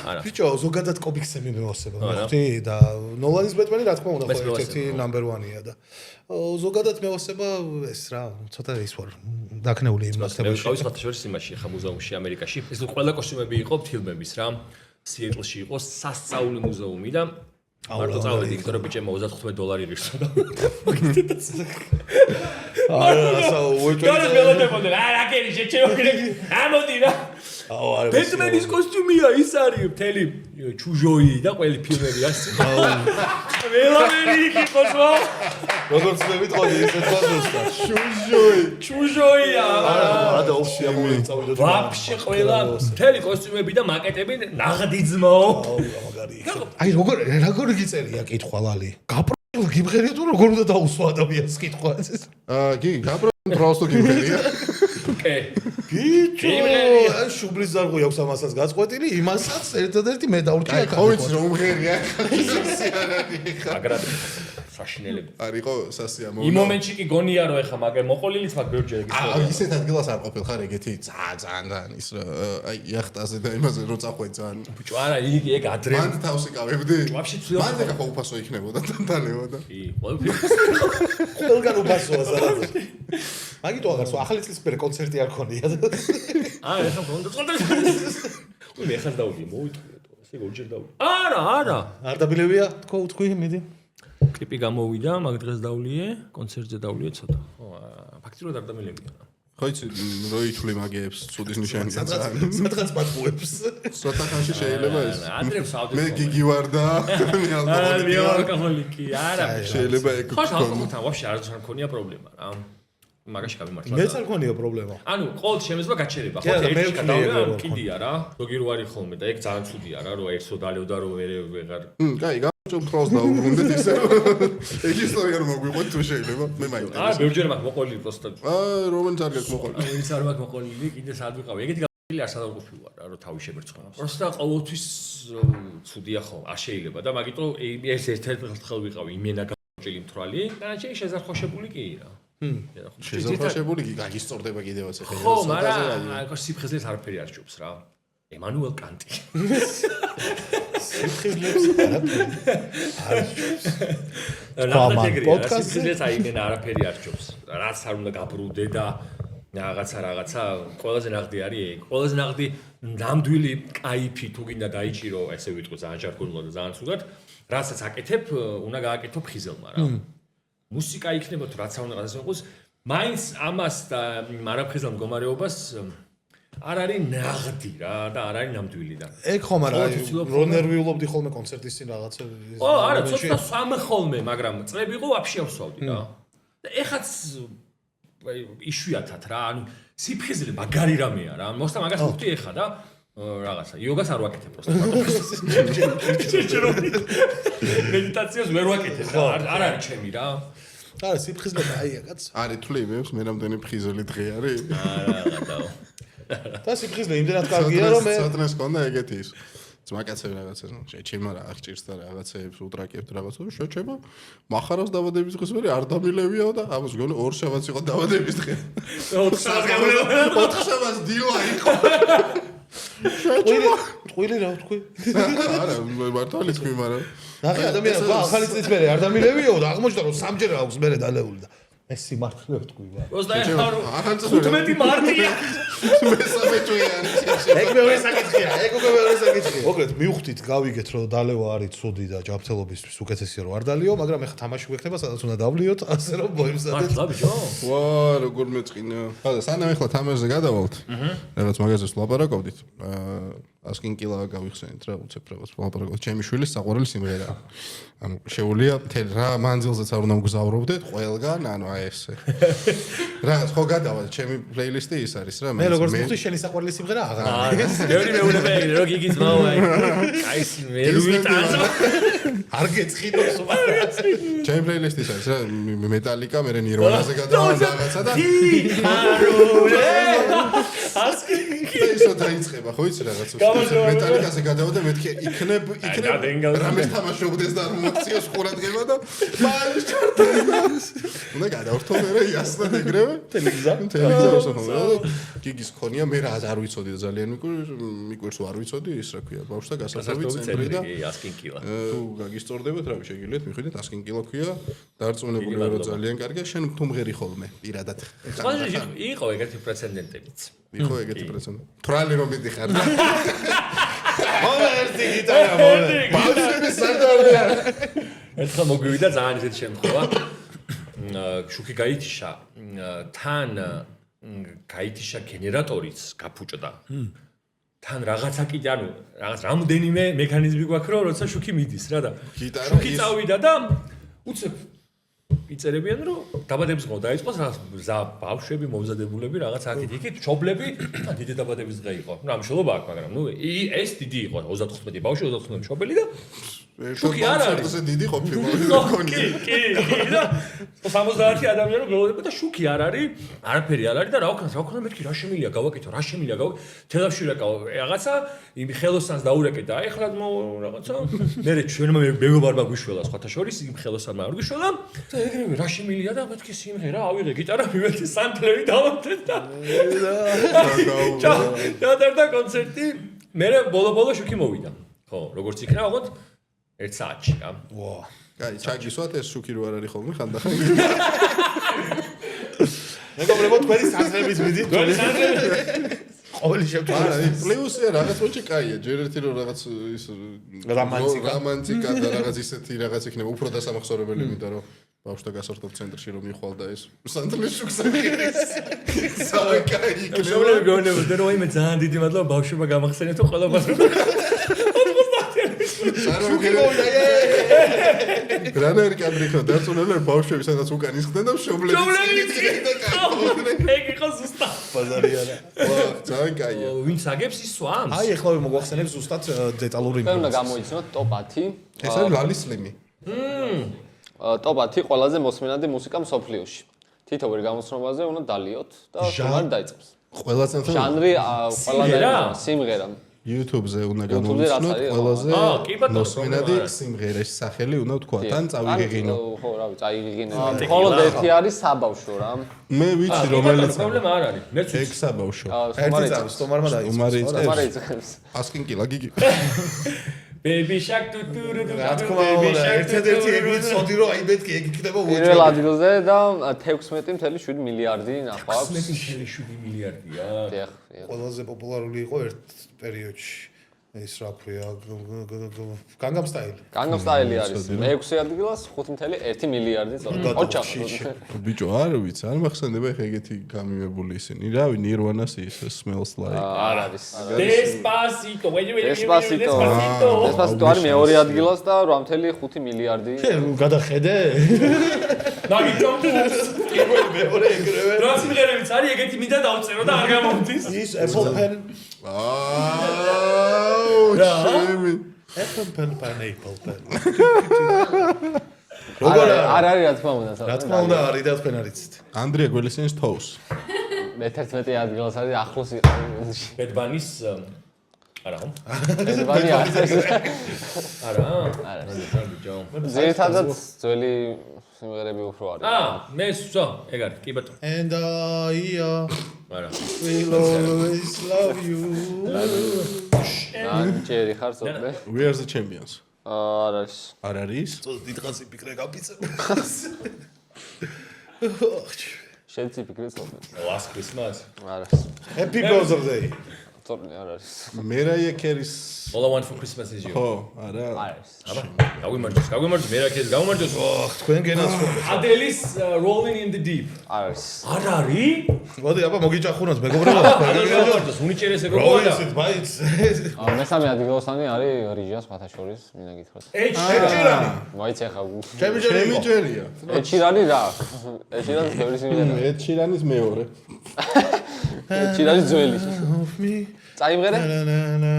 არა. ბიჭო, ზოგადად კომიქსები მევასება. მივხვდი და ნოლანის ბეტმენი რა თქმა უნდა ხო ერთ-ერთი ნამბერ 1-ია და ზოგადად მევასება ეს რა, ცოტა ის ვარ დაქნეული იმ მასშტაბში. ყავის სხვათა შორის იმაში ხა მუზეუმში ამერიკაში. ეს ყველა კოსტიუმები იყო ფილმების რა. სიეტლში იყო სასწაული მუზეუმი და მარტო წავედი იქ ბიჭებმა $35 ღირსოდა. არა, ასა უეჭველი. დარეს მელოდებოდნენ. რა კერი შეჩევი. ამოდი რა. აუ არა. ბეტმენის კოსტიუმია ის არის მთელი ჩუჟოი და ყველი ფილმები არის. ველამერი იყოს რა. როგორც მე ვიტყოდი ისე თვალსა. ჩუჟოია. არა და ოფშია მოიწავიდა. ვაფშე ყველა მთელი კოსტიუმები და მაკეტები ნაღდი ძმაო. მაგარი. აი როგორ გიწერია კითხვა ლალი. გაპროილ გიმღერია თუ როგორ უნდა დაუსვა ადამიანს კითხვა ეს. კი გაბრუნ პროსტო გიმერია. კე. ბიჭო, აი შუბლის ზარღო აქვს ამასაც გაწყვეტილი, იმასაც ერთადერთი მე დაურჩი აქ. ხო ვიცი რომ ღერია. აგრად საშინელები. არისო სასიამოვნო. იმ მომენტში კი გონია რომ ეხა მაგე მოყოლილიც მაგ ბიურჯერ აი ისეთ ადგილას არ ყოფილ ხარ ეგეთი ძალიან ის აი იახტაზე და იმაზე რო წახვედი ძალიან. ბიჭო არა ეგ ადრე მანდ თავს იკავებდი. ვაფშე ცუდად. მანდ ეხა უფასო იქნებოდა დალევა და. კი, ყველაფერი. ყველგან უფასოა სადაც. მაგიტო აღარ სვა ახალი წლის მერე კონცერტი არ ქონია. აა ეხა გონდა წოდა. მე ეხა დავდი მოვიტყვი თუ ესე გორჯერ დავდი. არა. არ დაბილებია თქვი მიდი. კლიპი გამოვიდა, მაგ დღეს დავლიე, კონცერტზე დავლიე ცოტა. ხო, ფაქტიურად არ დამილებია. ხო იცი რო ითვლი მაგეებს ცუდის ნიშანია ძალიან. სადღაც პატყუებს. ცოტა ხანში შეიძლება ეს. ადრე ვსავდი. მე გიგი ვარ და მე ალკოჰოლიკი ვარ. ალკოჰოლიკი, არა. შეიძლება ეგ ხო, ალკოჰოლთან ვაფშე არ მქონია პრობლემა რა. მაგაში გამიმართლა. მეც არ მქონია პრობლემა. ანუ ყოველ შემეძლო გაჩერება, კი, ხო, და მე ერთი ვქნიე გადავიდა, ეგრევე კიდია რა. ზოგი რო არის ხოლმე და ეგ ძალიან ცუდია რა, რომ ერთსო დალევდა რომ ვეღარ. კაი, გამჭო თავს დაუბრუნდეთ ისე რომ ეგ ისტორია რომ მოგვიყვეთ თუ შეიძლება მე მაინტერესებს. ბევრჯერ მაქვს მოყოლილი პროსტა. რომელი არ გაქვს მოყოლილი? ვინც არ მაქვს მოყოლილი, კიდე სად ვიყავი. ეგეთი გაყოლილი არ სადარყოფილი ვარ რა, რომ თავი შემერცხვა. პროსტა ყოველთვის ცუდია ხო, არ შეიძლება და მაგიტო ეს ერთ-ერთ ხელ ვიყავი იმენა გაჭილი მთვრალი, დანარჩენი შეზარხოშებული კი რა. შეზარხოშებული კი გაგისწორდება კიდევაც ახლა. ხო, მაგრამ აი სიფხიზლეს არაფერი არ ჭობს რა. ემანუელ კანტი. სიფხიზლეს არაფერი არ ჭობს. პოდკასტის აი მენ არაფერი არ ჭობს. რაც არ უნდა გაბრუნდე და რაღაცა ყველაზე ნაღდი არის ეგ. ყველაზე ნაღდი ნამდვილი кайფი თუ გინდა დაიჭირო, ესე ვიტყვი ძალიან ჟარგონულად და ძალიან ცუდად, რასაც აკეთებ, უნდა გააკეთო ფხიზელმა რა. მუსიკა იქნება თუ რაც არ უნდა გადასწოროს, მაინც ამას და მარაფხიზელ მდგომარეობას არ არის ნაღდი რა და არ არის ნამდვილი და. ეგ ხომ არა, რო ნერვიულობდი ხოლმე კონცერტის წინ რაღაცა. ო, არა, ცოტა სამხოლმე, მაგრამ წლები ყო ვაფშე ავსვავდი რა. და ეხაც იშვიათად რა, ანუ სიფხიზლე მაგარი რამეა რა. მოსთან მაგას ვუხდი ეხა და რაღაცა იოგას არ ვაკეთებ პროსტა. მედიტაციას ვერ ვაკეთებ რა. არ არის ჩემი რა. არა, სიფხიზლე დაია კაც. არის თuliებს მე რამდენი ფხიზელი დღე არის? არა, გადაო. და სიფხიზლე იმდენად კარგია რომ მე სათნეს კონდა ეგეთი ის. ძმაკაცები რაღაცა შეჩემა რა აღჭირს და რაღაცეებს უტრაკებთ რაღაცა შეჩემა. מחარავს დაბადების დღეს ვერი არ დამილევიაო და ამას გონი ორ შაბათს იყო დაბადების დღე. 4 შაბათს დილა იყო. ტყვილი რა ვთქვი? არა, მართალი თქვი, მაგრამ ნახე ადამიანებმა ახალი წლის მერე არ დამილევიაო და აღმოჩნდა რომ სამჯერ აქვს მერე დალეული და ეს სიმართლე ვთქვი რა. 15 მარტია. მესამე თვიანი. ეგ მეორე საკითხია, ეგ უკვე მეორე საკითხია. მოკლედ მივხვდით, გავიგეთ რომ დალევა არის ცუდი და ჯანმრთელობისთვის უკეთესია რომ არ დალიო, მაგრამ ეხა თამაში გვექნება, სადაც უნდა დავლიოთ, ასე რომ მოიმზადეთ. მართლა ბიჭო? ვა, როგორ მეწყინა. ხოდა სანამ ეხლა თამაშზე გადავალთ. რაღაც მაგაზეს ვლაპარაკობდით. ასკინ კილა გავიხსენით რა, უცებ რაღაც ვლაპარაკობთ. ჩემი შვილის საყვარელი სიმღერაა. ანუ შეუულია მთელ რა მანძილზეც არ უნდა მგზავრობდეთ ყველგან, ანუ აი ესე. რაღაც ხო გადავალ, ჩემი პლეილისტი ის არის რა. მე როგორც ვთქვი, შენი საყვარელი სიმღერა აღარ არის. ბევრი მეუბნება ეგრე, რო გიგიც მაო აი. აი მე რუიტანო. არ გეცხიდოს უბრალოდ. ჩემი პლეილისტი ის არის რა, მეტალიკა, მე ნირვანაზე გადავალ რაღაცა და ასკი ისო დაიწყება, ხო იცი რაღაც მეტალიკაზე გადავა და მეთქე იქნებ რამეს თამაშობდეს და არ მომაქციოს ყურადღება და მაინც ჩარტდება. უნდა გადავრთო მე იასნა ეგრევე ტელევიზორს ხო და გიგის ქონია მე რა არ ვიცოდი და ძალიან მიკვირს არ ვიცოდი ის რა ქვია ბავშვთა გასართობი ცენტრი და ასკინკილა თუ გაგისწორდებათ რა შეგიძლიათ მიხვიდეთ ასკინკილა ქვია დარწმუნებული ვარ რომ ძალიან კარგია შენ თუ მღერი ხოლმე პირადად სხვაჟი იყო ეგეთი პრეცედენტებიც იყო ეგეთი პრეცედენტი თრალი რომ მიდიხარ მომერდი გიტარა მომერდი ბავშვები სადარია ერთხელ მოგვივიდა ძალიან ისეთი შემთხვევა შუქი გაითიშა თან გაითიშა გენერატორიც გაფუჭდა თან რაღაცა კიდე ანუ რაღაც რამოდენიმე მექანიზმი გვაქვს რომ როცა შუქი მიდის რა და შუქი წავიდა და უცებ იწერებიან რომ დაბადების დღე დაიწყოს რა ზა ბავშვები მომზადებულები რაღაც აქეთ-იქით ჩობლები და დიდი დაბადების დღე იყო. ნუ ამშელობა აქვს, მაგრამ ნუ ეს დიდი იყო 35 ბავშვი 35 ჩობელი და შუქი არ არის. ეს დიდი ყოფილი კი და 70 ადამიანი გლოვდება და შუქი არ არის, არაფერი არ არის და რა ვქნა მეთქი რა შემილია გავაკეთო, რა შემილია თელავში რაღაცა იმ ხელოსანს დაურეკე და ეხლა რაღაცა მე ჩვენმა მეგობარმა გვიშველა სხვათა შორის იმ ხელოსანმა არ გვიშველა და ეგრევე რა შემილია და მეთქი სიმღერა ავიღე გიტარა მივეცი სამპლერი დავამტეთ და ჩადარდა კონცერტი მე ბოლო შუქი მოვიდა ხო როგორც იქნა აღოთ 1 საათში რა ვა კაი ჩაგისვათ ეს შუქი რო არ არის ხოლმე ხანდახან მეგობრებო თქვენი საზრებით მიდით თქვენი ყოველი შემთხვევაში პლუსია რაღაც მოჭი კაია ჯერ ერთი რომ რაღაც ის რომანტიკა და რაღაც ისეთი რაღაც იქნება უფრო დასამახსოვრებელი იმიტომ რომ ბავშვთა გასართობ ცენტრში რომ მიხვალდა ეს სანდლის შუქს აღირის საერთოდ კაი იქნება შოვლები გონებოდა რომ იმე ძალიან დიდი მადლობა ბავშვებმა გამახსენეთ თუ ყველა ბავშვი შუქი მოვიდა რანაირი კადრი ხო დარწმუნებული ბავშვები სადაც უკან ისხდნენ და მშობლები ეგ იყო ზუსტად ბაზარიანა. ძალიან კაია ვინც აგებს ის სვამს აი ეხლა მოგვახსენებს ზუსტად დეტალური უნდა ინფორმაცია. გამოიცნოთ ტოპ 10. ეს არის ლალის სლიმი ტოპ 10 ყველაზე მოსმენადი მუსიკა მსოფლიოში. თითო ვერ გამოცნობაზე უნდა დალიოთ და შენ დაიწყებს. ყველაზე ჟანრი ყველა სიმღერა. YouTube-ზე უნდა YouTube-ზე რაც გამოვიცნოთ არის, ყველაზე კი ბატონო, მოსმენადი პრობლემა არ არის. სიმღერაში სახელი უნდა ვთქვა თან წავიღიღინო ხო, რა ვიცი, წაიღიღინე. მხოლოდ ერთი არის საბავშვო რა. მე ვიცი რომელიც პრობლემა არ არის მეც ვიცი ექსაბავშო ერთი წამი სტომარმა უმარი დაიწყო. თუმარი იწყებს იწყებს. ასკინკილა გიგი baby shark tu tu tu რა თქმა უნდა, ერთ-ერთი ეგ ვიცოდი რომ აი მეთქი ეგ იქნება პირველ უჩვენე. ადგილზე და 16.7 მილიარდი ნახავს. 16.7 მილიარდია დიახ. ყველაზე პოპულარული იყო ერთ პერიოდში. ეს რა ქვია, Gangnam Style. Gangnam Style არის 6 ადგილას 5.1 მილიარდი წონა. ოჩახი. ბიჭო არ ვიცი არ მახსენდება ეხა ეგეთი გამივებული ისინი რავი Nirvana-ს ის Smells Like არ არის. Despacito Despacito. Despacito არის მეორე ადგილას და 8.5 მილიარდი. შენ გადახედე? ნაგი ჯომპუს მეორე ეგრევე. რა სიმღერებიც არის ეგეთი მინდა დავწერო და არ გამომდის ის Apple Pen. ჩემი Apple Pen, Apple Pen. არ არის რა თქმა უნდა. რა თქმა უნდა არის და თქვენ არიცით. ანდრია გველისენის Toes მე-11 ადგილას არის ახლოს ბედბანის არა ბედბანი არის. არა არა. ბიჭო ზირთადად ძველი სიმღერები უფრო არის. მე ვსო ეგ არის კი ბატონო And I არა will always love you. ჯერი ხარ ზოგადად? We are the champions არ არის. არ არის დიდხანს იფიქრე გაფიცებ. შენ ციფიქრე ზოგადად? last christmas არ არის. Happy birthday. თორნე არ არის. Mariah Carey-ს all I want for christmas is you ხო არა არის. აბა გავიმარჯოს მე რა ქეს გავიმარჯოს თქვენ გენაცვლობთ. Adelis rolling in the deep არის. არ არის მოდი აბა მოგიჭახუნოთ მეგობრებო. გავიმარჯოს უნიჭერეს ეგ Roll როგორია it bites. მესამე ადგილოსანი არის რიჟას ფათაშორის, მინდა გითხრათ. ეჭირანი. მაიცი ხა. ჩემი ჯერი. ჩემი ჯერია ეჭირანი რა? ეჭირანი ბევრი სიმღერა. Ed Sheeran-ის მეორე ეჭირანი ძველი. წაიმღერე? Na na na na.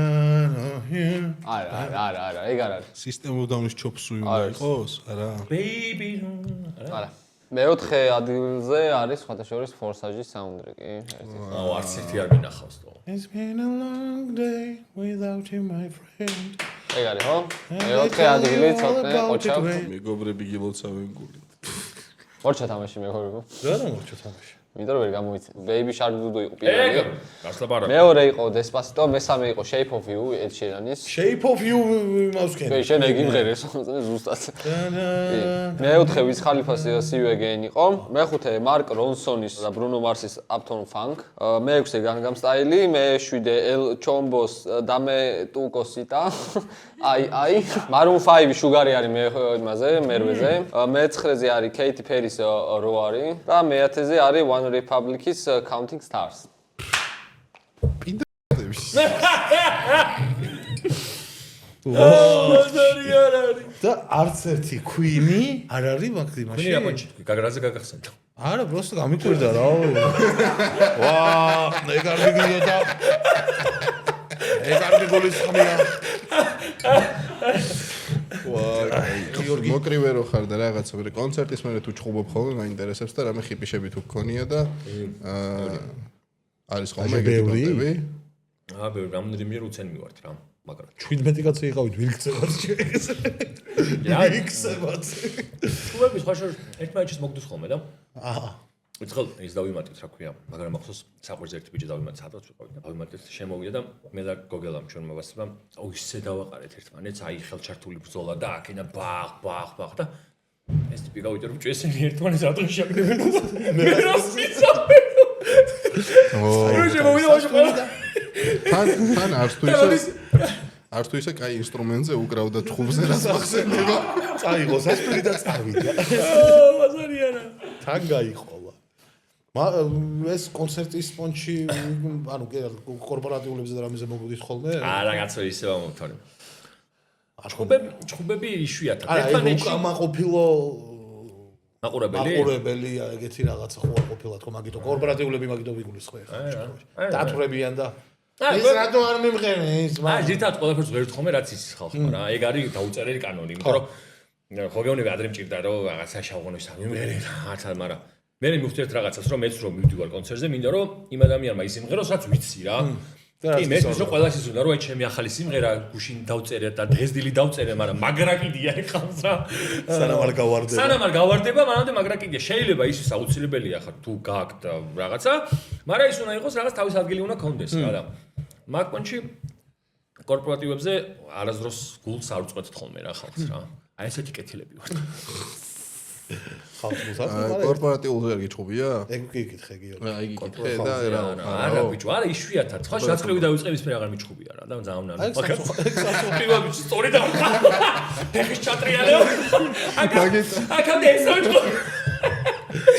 არა, ეგ არ არის. System of Down-ის chop-suey უნდა იყოს არა baby არა. მეოთხე ადგილზე არის ფათაშორის ფორსაჟის საუნდტრეკი. აუ არც ერთი არ მინახავს თო It's been a long day without you my friend. ეგ არის ხო? მეოთხე ადგილი ცოტნე ოჩავ. მეგობრები გილოცავენ გული ორჩა თამაში მეგობრებო. რა მომრჩო თამაში. იმიტომ რომ ვერ გამოვიცი. Baby Shark Dudu იყო ეგ პირველი. გასლაბარა მეორე იყო Despacito, მესამე იყო Shape of You, Ed Sheeran-ის. Shape of you მავსკენ. მე შენ ეგ იმღერეს ზუსტად. მეოთხე Wiz Khalifa-ს See You Again იყო. მეხუთე Mark Ronson-ის და Bruno Mars-ის Uptown Funk. მეექვსე Gangnam Style, მეშვიდე El Chombo-ს და მე Tuco-სიტა. აი Maroon 5 Sugar-ი არის იმაზე, მერვეზე. მეცხრეზე არის Katy Perry-ს Roar-ი და მეათეზე არის One Republic-ის Counting Stars. და არც ერთი Queen-ი არ არის მაგდიმაში. მე იაპონში გაგრაზე გაგახსენდა არა, просто გამიკვირდა რა. ვა, ეგ არ მიგიოდა. ეგ არ მიგოლის ხმია. გიორგი მოკრივე რო ხარ და რაღაცა მე კონცერტის მერე თუ ჭუბობ ხოლმე მაინტერესებს და რამე ხიპიშები თუ გქონია და არის ხოლმე ეგეთი ბატები ბევრი რამდენიმე უცენ მივართ რა მაგრამ 17 კაცი იყავით ვიქცევათ ეს. ვიქცევათ. ჭუბების ხაშორ ერთმანეთს მოგდოს ხოლმე და აჰა. უცხელ ის დავიმატეთ რა ქვია მაგრამ ახსოვს საყვირზე ერთი ბიჭი დავიმატეთ სადაც ვიყავით და დავიმატეთ შემოვიდა და მე და გოგელამ ჩვენ მოვასწრა აუ ისე დავაყარეთ ერთმანეთს აი ხელჩართული ბრძოლა და აქენა ბაღ და ეს ტიპი გავიტო რომ ჭესენი ერთმანეთს რატომ შეაგდებენ მე რას მიცავე თან არც თუ ისე კაი ინსტრუმენტზე უკრავდა ჭუბზე რაც მახსენდება წაიღო სასწრაფო და წავიდა. ბაზარიანა თან გაიყოლა. ეს კონცერტის სპონჩი ანუ კორპორატიულებზე და რამეზე მოგვიდით ხოლმე? არა კაცო ისე მომთორე ჭუბები იშვიათად. ერთმანეთში მაყოფილო მაყურებელი? მაყურებელი ეგეთი რაღაცა ხო არ ყოფილა თქო მაგითო კორპორატიულები მაგითო ვიგულისხმენ ხა. დათვრებიან და ის რატო არ მიმღერეს? ზითად ყველაფერს ვერ თხოვმე რაც ის ხალხმა რა. ეგ არის დაუწერელი კანონი, იმიტომ რომ ხო გეუბნები ადრე მჭირდა რომ რაღაცა შავღონოს ამიმღერე რაღაცა, მაგრამ მე მივხვდეთ რაღაცას რომ მეც რომ მივდივარ კონცერტზე, მინდა რომ იმ ადამიანმა ის იმღეროს რაც ვიცი რა. კი, მე ის რომ ყველას ის უნდა რომ აი ჩემი ახალი სიმღერა გუშინ დავწერე და დღესდილი დავწერე, მაგრამ მაგრა კიდია ეხავს რა. სანამ არ გავარდება, მანამდე მაგრა კიდია. შეიძლება ის აუცილებელია ხარ თუ გააქვს რაღაცა, მაგრამ ის უნდა იყოს რაღაც თავის ადგილი უნდა კონდეს რა და მაგ პონჩი კორპორატივებზე არასდროს გულს არ უწყვეტ ხოლმე რა ხალხს რა. აი ესეთი კეთილები ვართ. ხალხს მოსახმარ კორპორატიულზე არ გიჩხუბია? ეგ გიკითხე გიო. აი გიკითხე და რა. არა ბიჭო, არა იშვიათად. ხო შაცკლები დავიწყე ისმერ აღარ მიჩხუბია რა და ძალიან არ. პირველ ბიჭო სწორი და ფეხის ჩატრიალეო. აკამდე ესაუჩო.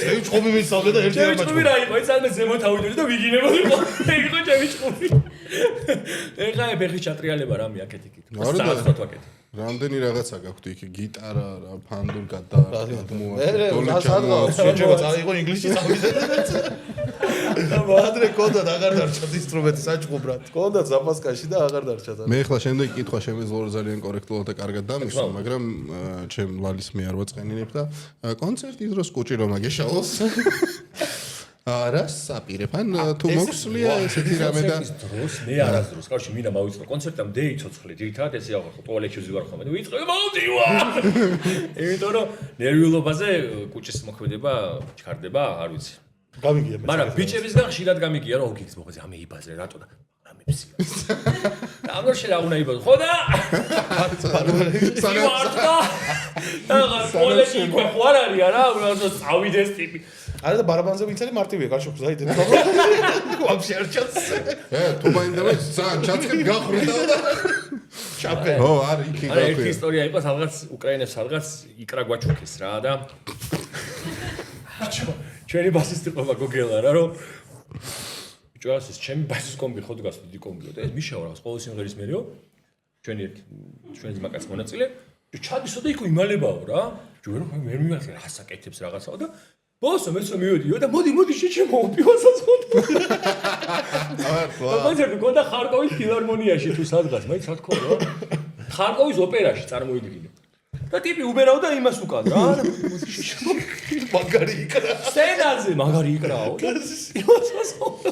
შენ ჩხუბი მისავდა და ერთი არ მაჩხუბი. ჩხუბი რა იყო, ეს ამე ზემოთ ავიდოდი და ვიგინებოდი. ეგ იყო ჩემი ჩხუბი. ეხლა ფეხის ჩატრიალება რამე აქეთ იქით. საერთოდ ვაკეთე. რამდენი რაღაცა გაქვთ იქ გიტარა რა ფანდურ გადაარკვევთ შეჭება წაიღო ინგლისში წავიზეთ და მადრე კონდა აღარ დარჩათ ინსტრუმენტი საჭყუბრად კონდა ზაფასკაში და აღარ დარჩათ მე ახლა შემდეგ კითხვა შემეძლო ძალიან კორექტულად და კარგად დამისვა მაგრამ ჩემ ვალის მე არ ვაწყენინებ და კონცერტის დროს კუჭი რომ აგეშალოს არა საპირებ ან თუ მოხსლია ესეთი რამე და დროს მე არასდროს კარში მინდა მოვიწყო კონცერტამ დეი ცოცხლე ძირითადად ესე აღარ ტუალეტში ვზივარ ხოლმე და ვიწყე მოვდივარ იმიტომ რომ ნერვიულობაზე კუჭის მოქმედება ჩქარდება არ ვიცი გამიგია მე მაგრამ ბიჭებისგან ხშირად გამიგია რომ ოგიქს მოხდა ამე იბაზე რატო და რამეფსია და ამ შე რა უნდა იბაზე ხო და აღარ ტუალეტში იყო ხوار არის არა უბრალოდ წავიდეს ტიპი არა და ბარაბანზე ვინც არის მარტივია კარში ხო დაიდეთ ვაფშე არ ჩანს თუ მაინდა ძალიან ჩაწყებ გახრდა და ჩაპე ო არ იქი არა ერთი ისტორია იყო სადღაც უკრაინებს სადღაც იკრა გვაჩუქეს რა და ჩვენი ბასისტი ყობა გოგელა რა რომ ბიჭო ეს ჩემი ბასის კომბი ხო დგას დიდი კომბიო და ეს მიშავა რაღაც ყოველ სიმღერის მერეო ჩვენი მაკაც მონაწილე ჩადისო და იქ იმალებაო რა ჯერ ვერ მიმართე რა საკეთებს რაღაცაო და ბოსო მეც მივედიო და მოდი შეჩემო პივასას ხონდა. კონცერტი გონდა ხარკოვის ფილარმონიაში თუ სადღაც, მე რა თქო რა. ხარკოვის ოპერაში წარმოიდგინე. და ტიპი უბერავდა იმას უკან რა. მაგარი იკრა. სცენაზე მაგარი იკრაო. იმასაც ხონდა.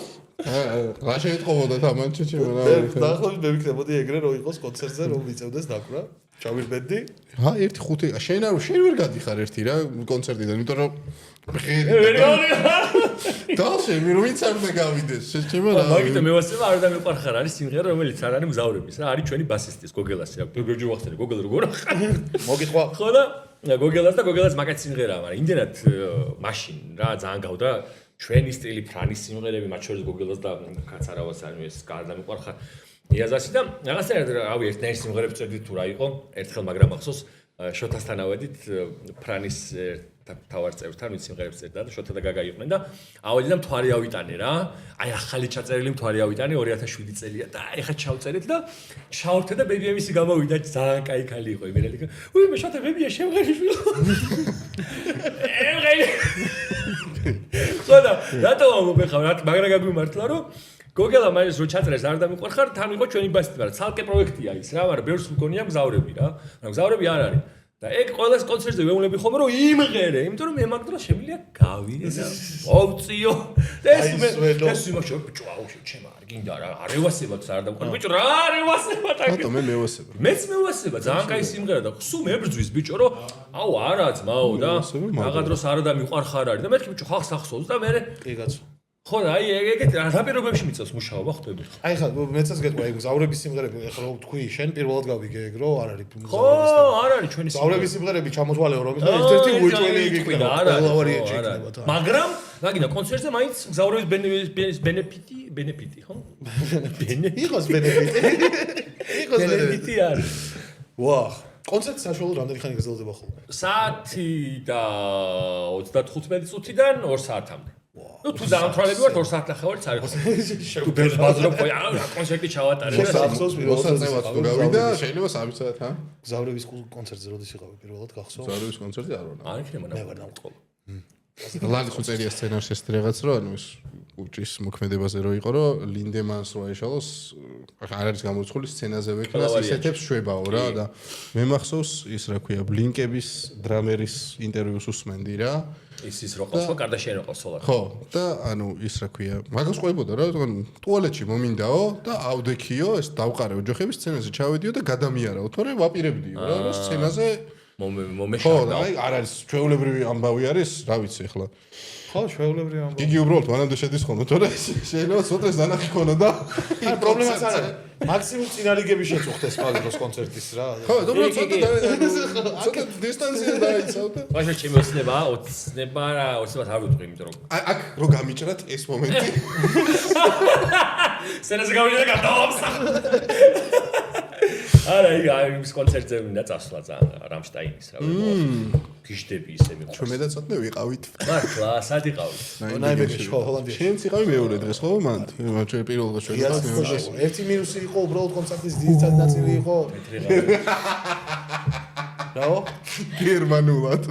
რა შეიტყობოდა თამანჩიჩი რა. დაახლოებით მე ვიქნებოდი ეგრე რომ იყოს კონცერტზე რომ მიწევდეს დაკვრა. ჩავირბედი. ჰა 1-5 შენ ვერ გადიხარ ერთი რა კონცერტიდან, იმიტომ რომ დაშენ ვინც არ უნდა გავიდეს შეჭება რა მაგით მევასება არ დამიყარხარ არის სიმღერა რომელიც არ არის მგზავრების რა არის ჩვენი ბასისტის გოგელასი რა ბევრი ვახსენე გოგელ როგორ ხარ მოგიტყვა ხო და გოგელას მაგაც სიმღერაა მაგრამ იმდენად მაშინ რა ძალიან გავდა ჩვენი სტილი ფრანის სიმღერები მათ შორის გოგელას და კაცარავას არის ეს კარდა მიყარხარ იაზასი და რაღაცა რავი ერთნაირი სიმღერები წერდით თუ რა იყო ერთხელ მაგრამ ახსოვს შოთასთან ავედით ფრანის თავარ წერთან ვინც სიმღერებს წერდა და შოთა და გაგა იყვნენ და ავედი და მთვარე ავიტანე რა აი ახალი ჩაწერილი მთვარე ავიტანე 2007 წელია და ეხა ჩავწერეთ და ჩავრთე და ბებიემისი გამოვიდა ძალიან კაი ქალი იყო იმერელი უი მე შოთა ბებია შემღერიშვილო ხოდა რატო მოგეხავ რა მაგრა გაგვიმართლა რომ გოგელა მაინც რო ჩაწერეს არ დამიყარხარ თან იყო ჩვენი ბასისტი მაგრამ ცალკე პროექტია ის რა მაგრამ ბევრს მგონია მგზავრები რა მაგრამ მგზავრები არ არის და ეგ ყოველას კონცერტზე ვეუბნები ხოლმე რომ იმღერე იმიტომ რომ მე მაგ დროს შემიძლია გავიდე და მოვწიო და ეს იმაში ბიჭო აუ შეჩემა არ გინდა რა არევასებად არ დამყარ ბიჭო რა არევასება ბატონო მე მევასება მეც მევასება ძალიან კაი სიმღერა და სულ მებრძვის ბიჭო რომ აუ არა ძმაო და მაგ დროს არ დამიყარხარ არის და მეთქი ბიჭო ხალხს ახსოვს და მე კი კაცო ხო და აი ეგეთ რა პირობებში მიწევს მუშაობა ხვდები ხო? აი ხა მეცაც გეტყვი აი ზავრების სიმღერები ახლა რო თქვი შენ პირველად გავიგე ეგ რო არ არის ხო არ არის ჩვენი ზავრების სიმღერები ჩამოთვალეო რომ ერთ-ერთი უეჭველი იგი იქნება ყველავარი ეჭიქნება თან მაგრამ მაგინა კონცერტზე მაინც ზავრების ბენეფიტი ხო? იყოს ბენეფიტი არის ვაჰ კონცერტი საშუალოდ რამდენი ხანი გრძელდება ხოლმე? საათი და 35 წუთიდან 2 საათამდე თუ დაამთვალები ვარ 2 საათნახევარიც არის ხო? თუ ბევრს ბაზრობ ხო, რა კონცერტი ჩავატარე და გახსოვს პირველად მოსაწევად თუ გავიდა, შეიძლება 3 საათ, ჰა? გზავრების კონცერტზე როდის იყავი პირველად გახსოვს? ზარვის კონცერტი არ ვარ. არ იქნება მე ვარ დამწყობ. ლალის უწერია სცენარში ეს რაღაც რო ანუ ეს უჭის მოქმედებაზე რო იყო რომ ლინდემანს რო ეშალოს არ არის გამორიცხული სცენაზე ვექნას ისეთებს შვებაო რა და მე მახსოვს ის რა ქვია ბლინკების დრამერის ინტერვიუს უსმენდი რა ის რო ყავს ხო კარდაშიანი ყავს სოლა ხო და ანუ ის რა ქვია მაგას ყვებოდა რა ანუ ტუალეტში მომინდაო და ავდექიო ეს დავყარე ოჯახების სცენაზე ჩავედიო და გადამიარაო თორე ვაპირებდიო რა რომ სცენაზე ხო და აი არ არის ჩვეულებრივი ამბავი არის რა ვიცი ახლა ხო ჩვეულებრივი ამბავი იგი უბრალოდ მანამდე შედის ხოლმე თორე შეიძლება სოდეს დანახი ქონა და არ პრობლემაც არ არის მაქსიმუმ წინარიგები შეწუხდეს მაგდროს კონცერტის რა ხო და ცოტა დისტანცია დაიცავდა ვაშა ჩემი ოცნება 20 რა 20-ს არ ვიტყვი იმიტომ რომ აქ რო გამიჭრათ ეს მომენტი სცენაზე გავიდი და გადავამსახ არა ის კონცერტზე მინდა წასვლა ძალიან რამშტაინის რა ვიყო გიშდები ისე მიყვარს ჩვენ მე და ცოტნე ვიყავით მართლა სად იყავით ნაიმეში ხო ჰოლანდიაში შენც იყავი მეორე დღეს ხო მან ჩვენ პირველ დღეს ჩვენ ვიყავით ერთი მინუსი იყო უბრალოდ კონცერტის ძირითადი ნაწილი იყო რაო გერმანულად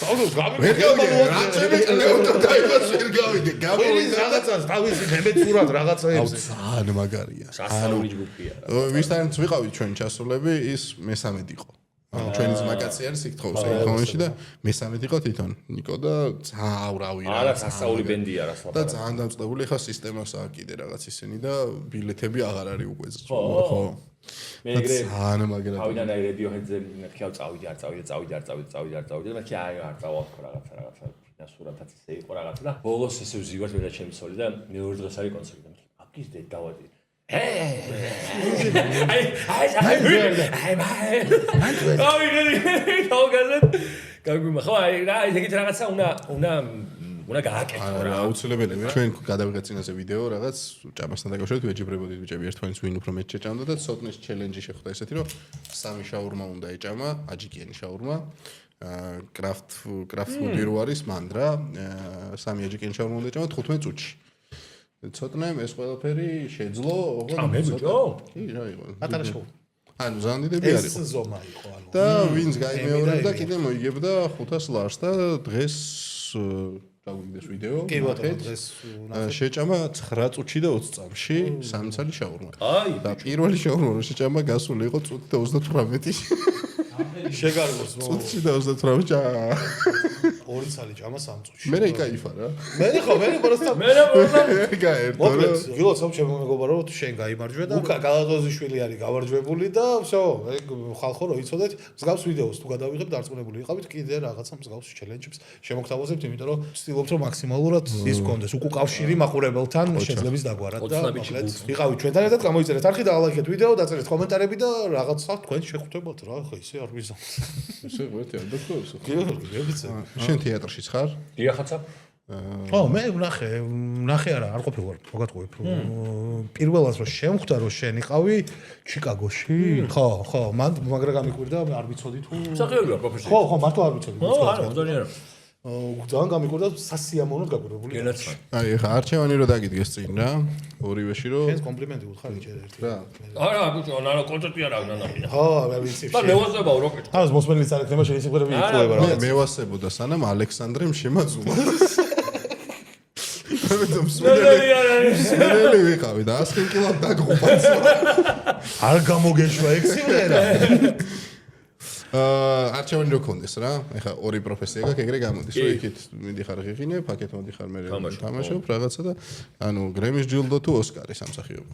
საუბრობ ვერ გავიგე რა ჩემი ლეონტო დაიბას ვერ გავიგე გამოვიდა რაღაცას თავისი მემეცურად რაღაცაებზე ძალიან მაგარია სასაული ჯგუფია ვისთანაც ვიყავით ჩვენ ჩასულები ის მესამედ იყო ჩვენი ძმაკაცი არის იქ თხოვს ეკონომიკაში და მესამედ იყო თვითონ ნიკო და ძაურავი რა არა სასაული ბენდია რა და ძალიან დამწყებული ხა სისტემას აქვს კიდე რაღაც ისინი და ბილეთები აღარ არის უკვე ხო მე ეგრე ძალიან მაგრად თავიდან აი რედიოჰედზე მეთქი წავიდი არ წავიდი და მეთქი აი არ წავალთქო რაღაცა ფინანსურადაც ისე იყო რაღაცა და ბოლოს ესე ვზივართ მე და ჩემი სოლი და მეორე დღეს არის კონცერტი და მეთქი აკიზდე დავადი უნდა გააკეთო რა აუცილებელია ჩვენ გადავიღეთ წინაზე ვიდეო რაღაც ჭამასთან დაკავშირებით ვეჯიბრებოდით ბიჭები ერთმანეთს ვინ უფრო მეტ შეჭამდა და ცოტნის ჩელენჯი შეხვდა ესეთი რომ 3 შაურმა უნდა ეჭამა აჯიკიანი შაურმა კრაფტ ფუდი რო არის მანდრა 3 აჯიკიანი შაურმა უნდა ეჭამა 15 წუთში ცოტნემ ეს ყველაფერი შეძლო ოღონდ მე ბიჭო კი რა იყო პატარა შოუ ანუ ზანდიდები არის ეს ზომა იყო ანუ და ვინც გაიმეორებდა კიდე მოიგებდა 500 ლარს და დღეს გავიგდეს ვიდეო კი ბატონო დღეს შეჭამა 9 წუთში და 20 წამში სამცალი შაურმა აი და პირველი შაურმა რომ შეჭამა გასული იყო წუთი და 38 შეგარგოს წუთში და 38 ჯა ორი ცალი ჭამა 3 წუთში მე იკაიფა რა მე პროსტა მე გაერთო მოკლედ გილოცავ ჩემო მეგობარო შენ გაიმარჯვე და უკა გალადოზიშვილი არის გავარჯვებული და всё ეგ ხალხო რო იცოდეთ მსგავს ვიდეოს თუ გადავიღებ დარწმუნებული ვიყავით კიდე რაღაცა მსგავს ჩელენჯებს შემოგთავაზებთ იმიტომ რომ ვცდილობთ რომ მაქსიმალურად ის გქონდეს უკავშირი მაყურებელთან შეძლებს დაგვარად და მოკლედ ვიყავით ჩვენთან ერთად გამოიწერეთ არხი და ალაიქეთ ვიდეო დაწერეთ კომენტარები და რაღაცა თქვენ შეხვდებათ რა ხო ისე არ ვიზამთ ისე ღერთი არ დაგხობს გიგებიცე შენ თეატრშიც ხარ დიახაცა ხო მე ვნახე არა არ ყოფილი ვარ მოგატყუებ პირველად რომ შემხვდა რომ შენ იყავი ჩიკაგოში ხო მან მაგრა გამიკვირდა არ ვიცოდი თუ საყიველია პროფესია ხო მართლა არ ვიცოდი ხო არა ძალიან ძალიან გამიკვირდა სასიამოვნოდ გაკვირებული გენაცვალი აი ხა არჩევანი რო დაგიდგეს წინ რა ორივეში რო შენს კომპლიმენტი უთხარ იჭერ ერთი რა არა ბიჭო ნანა კონცერტი არა ნანახინა ხო მე ვიცი და მევასებაო რო კეთო ანუ მოსმენლის არ ექნება შენი სიყვარული იყובה რა მე ვასებოდა სანამ ალექსანდრემ შემაძულა მე ვიყავი და 100 კილოდ დაგღუპაც არ გამოგეშვა ეგ სიმღერა არჩევანი რო კონდეს რა ეხა ორი პროფესია გაქვს ეგრე გამოდის რომ იქით მიდიხარ ღიღინე ფაკეთ მოდიხარ მე თამაშობ რაღაცა და ანუ გრემის ჯილდო თუ ოსკარი სამსახიობო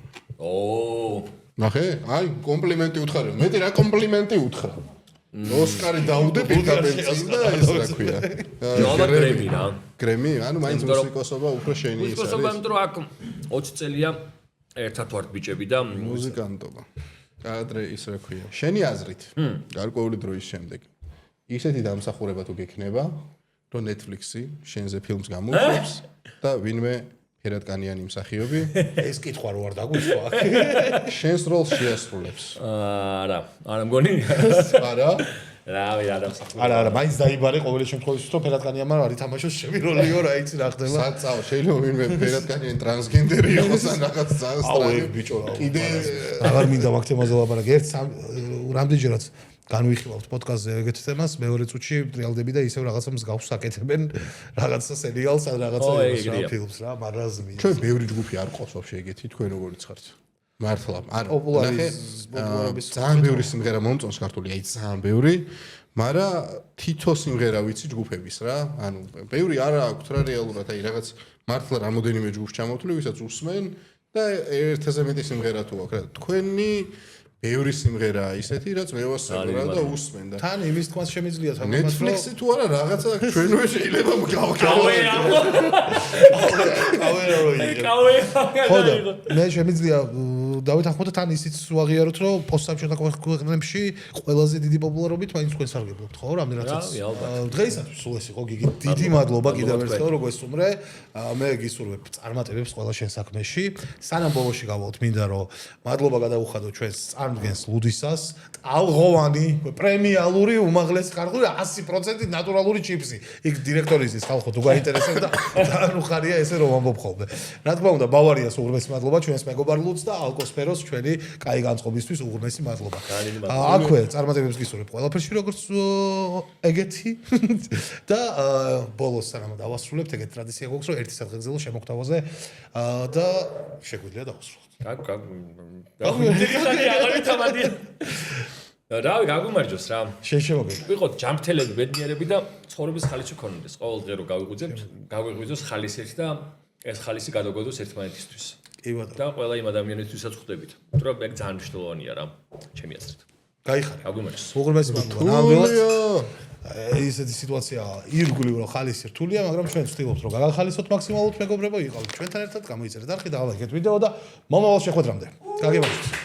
ნახე აი კომპლიმენტი უთხარ მეტი რა კომპლიმენტი უთხრა ოსკარი დაუდე პირდაპირ წინ და ეს რა ქვია გრემი რა გრემი ანუ მაინც მუსიკოსობა უფრო შენი ის მუსიკოსობა იმიტომ რომ აქ 20 წელია ერთად ვართ ბიჭები და მუსიკანტობა ადრე ის რა ქვია შენი აზრით გარკვეული დროის შემდეგ ისეთი დამსახურება თუ გექნება რომ Netflix-ი შენზე ფილმს გამოუშვებს და ვინმე ფერატკანიანი მსახიობი ეს კითხვა რო არ დაგვისვა შენს როლს შეასრულებს არა მგონი არა რავი რა დამსახურება. არა, მაინც დაიბარე ყოველი შემთხვევაში რომ ფერატკანიანმა არ ითამაშოს ჩემი როლიო რა იცი რა ხდება. საწაო შეიძლება ვინმე ფერატკანიანი ტრანსგენდერი იყოს ან რაღაც აუ ძალიან ეგ ბიჭო რა. კიდე აღარ მინდა მაგ თემაზე ლაპარაკი. ერთ რამდენჯერაც განვიხილავთ პოდკასტზე ეგეთ თემას, მეორე წუთში ტრიალდები და ისევ რაღაცა მსგავს აკეთებენ, რაღაცა სერიალს ან რაღაცა ფილმს რა, მარაზმი. ჩვენ ბევრი ჯგუფი არ ყავს ვაფშე ეგეთი, თქვენ როგორიც ხართ? მართლა, არა. პოპულარიზმის ძალიან ბევრი სიმღერა მომწონს ქართული, აი ძალიან ბევრი, მაგრამ თითო სიმღერა ვიცი ჯგუფების რა. ანუ ბევრი არა აქვთ რა რეალურად, აი რაღაც მართლა რამოდენიმე ჯგუფს ჩამოვთვლი, ვისაც უსმენ და ერთაზე მეტი სიმღერა თუ აქვს რა. თქვენი ბევრი სიმღერა ისეთი, რაც მე ვასწავლე რა და უსმენ და თან იმის თქმას შემიძლია თან Netflix-ი თუ არა რაღაცა ჩვენვე შეიძლება ხოდა მე შემიძლია დავით ახმოდა თან ისიც ვაღიაროთ რომ პოსტსაბჭოთა ქვეყნებში ყველაზე დიდი პოპულარობით მაინც თქვენ სარგებლობთ ხო რამდენადაც დღეისათვის სულ ეს იყო გიგი დიდი მადლობა კიდევ ერთხელ რომ გვესწუმრე მე გისურვებ წარმატებებს ყველა შენ საქმეში სანამ ბოლოში გავალთ მინდა რომ მადლობა გადაუხადო ჩვენს წარმოდგენს ლუდისას ტალღოვანი პრემიალური უმაღლესი ხარხული 100% ნატურალური ჩიპსი იქ დირექტორის ის ხალხო თუ გაინტერესებდა და ხარია ესე რომ ამბობ ხოლმე რა თქმა უნდა ბავარიას უღრმესი მადლობა ჩვენს მეგობარ ლუდს და ალკოსფეროს ჩვენი კაი განწყობისთვის უღრმესი მადლობა აქვე წარმატებებს გისურვებ ყველაფერში როგორც ეგეთი და ბოლოს სანამ დავასრულებთ ეგეთ ტრადიცია გვაქვს რომ ერთი სადღეგრძელო შემოგთავაზე და შეგვიძლია დავასრულოთ რავი გაგუმარჯოს რა შეშემოგე ვიყოთ ჯამრთელები ბედნიერები და ცხოვრების ხალისი ქონდეს ყოველ დღე რომ გავიღვიძებთ გაგვიღვიძოს ხალისით და ეს ხალისი გადაგოდოს ერთმანეთისთვის კი ბატონო და ყველა იმ ადამიანისთვისაც ხვდებით თუ რა ეგ ძალიან მნიშვნელოვანია რა ჩემი აზრით გაიხარე გაგუმარჯოს უღრმესი მადლობა ნამდვილად ესეთი სიტუაცია ირგვლივ რომ ხალისი რთულია მაგრამ ჩვენ ვცდილობთ რომ გაგახალისოთ მაქსიმალურად მეგობრებო იყავით ჩვენთან ერთად გამოიწერეთ არხი და აღლაიქეთ ვიდეო და მომავალ შეხვედრამდე გაგებარებთ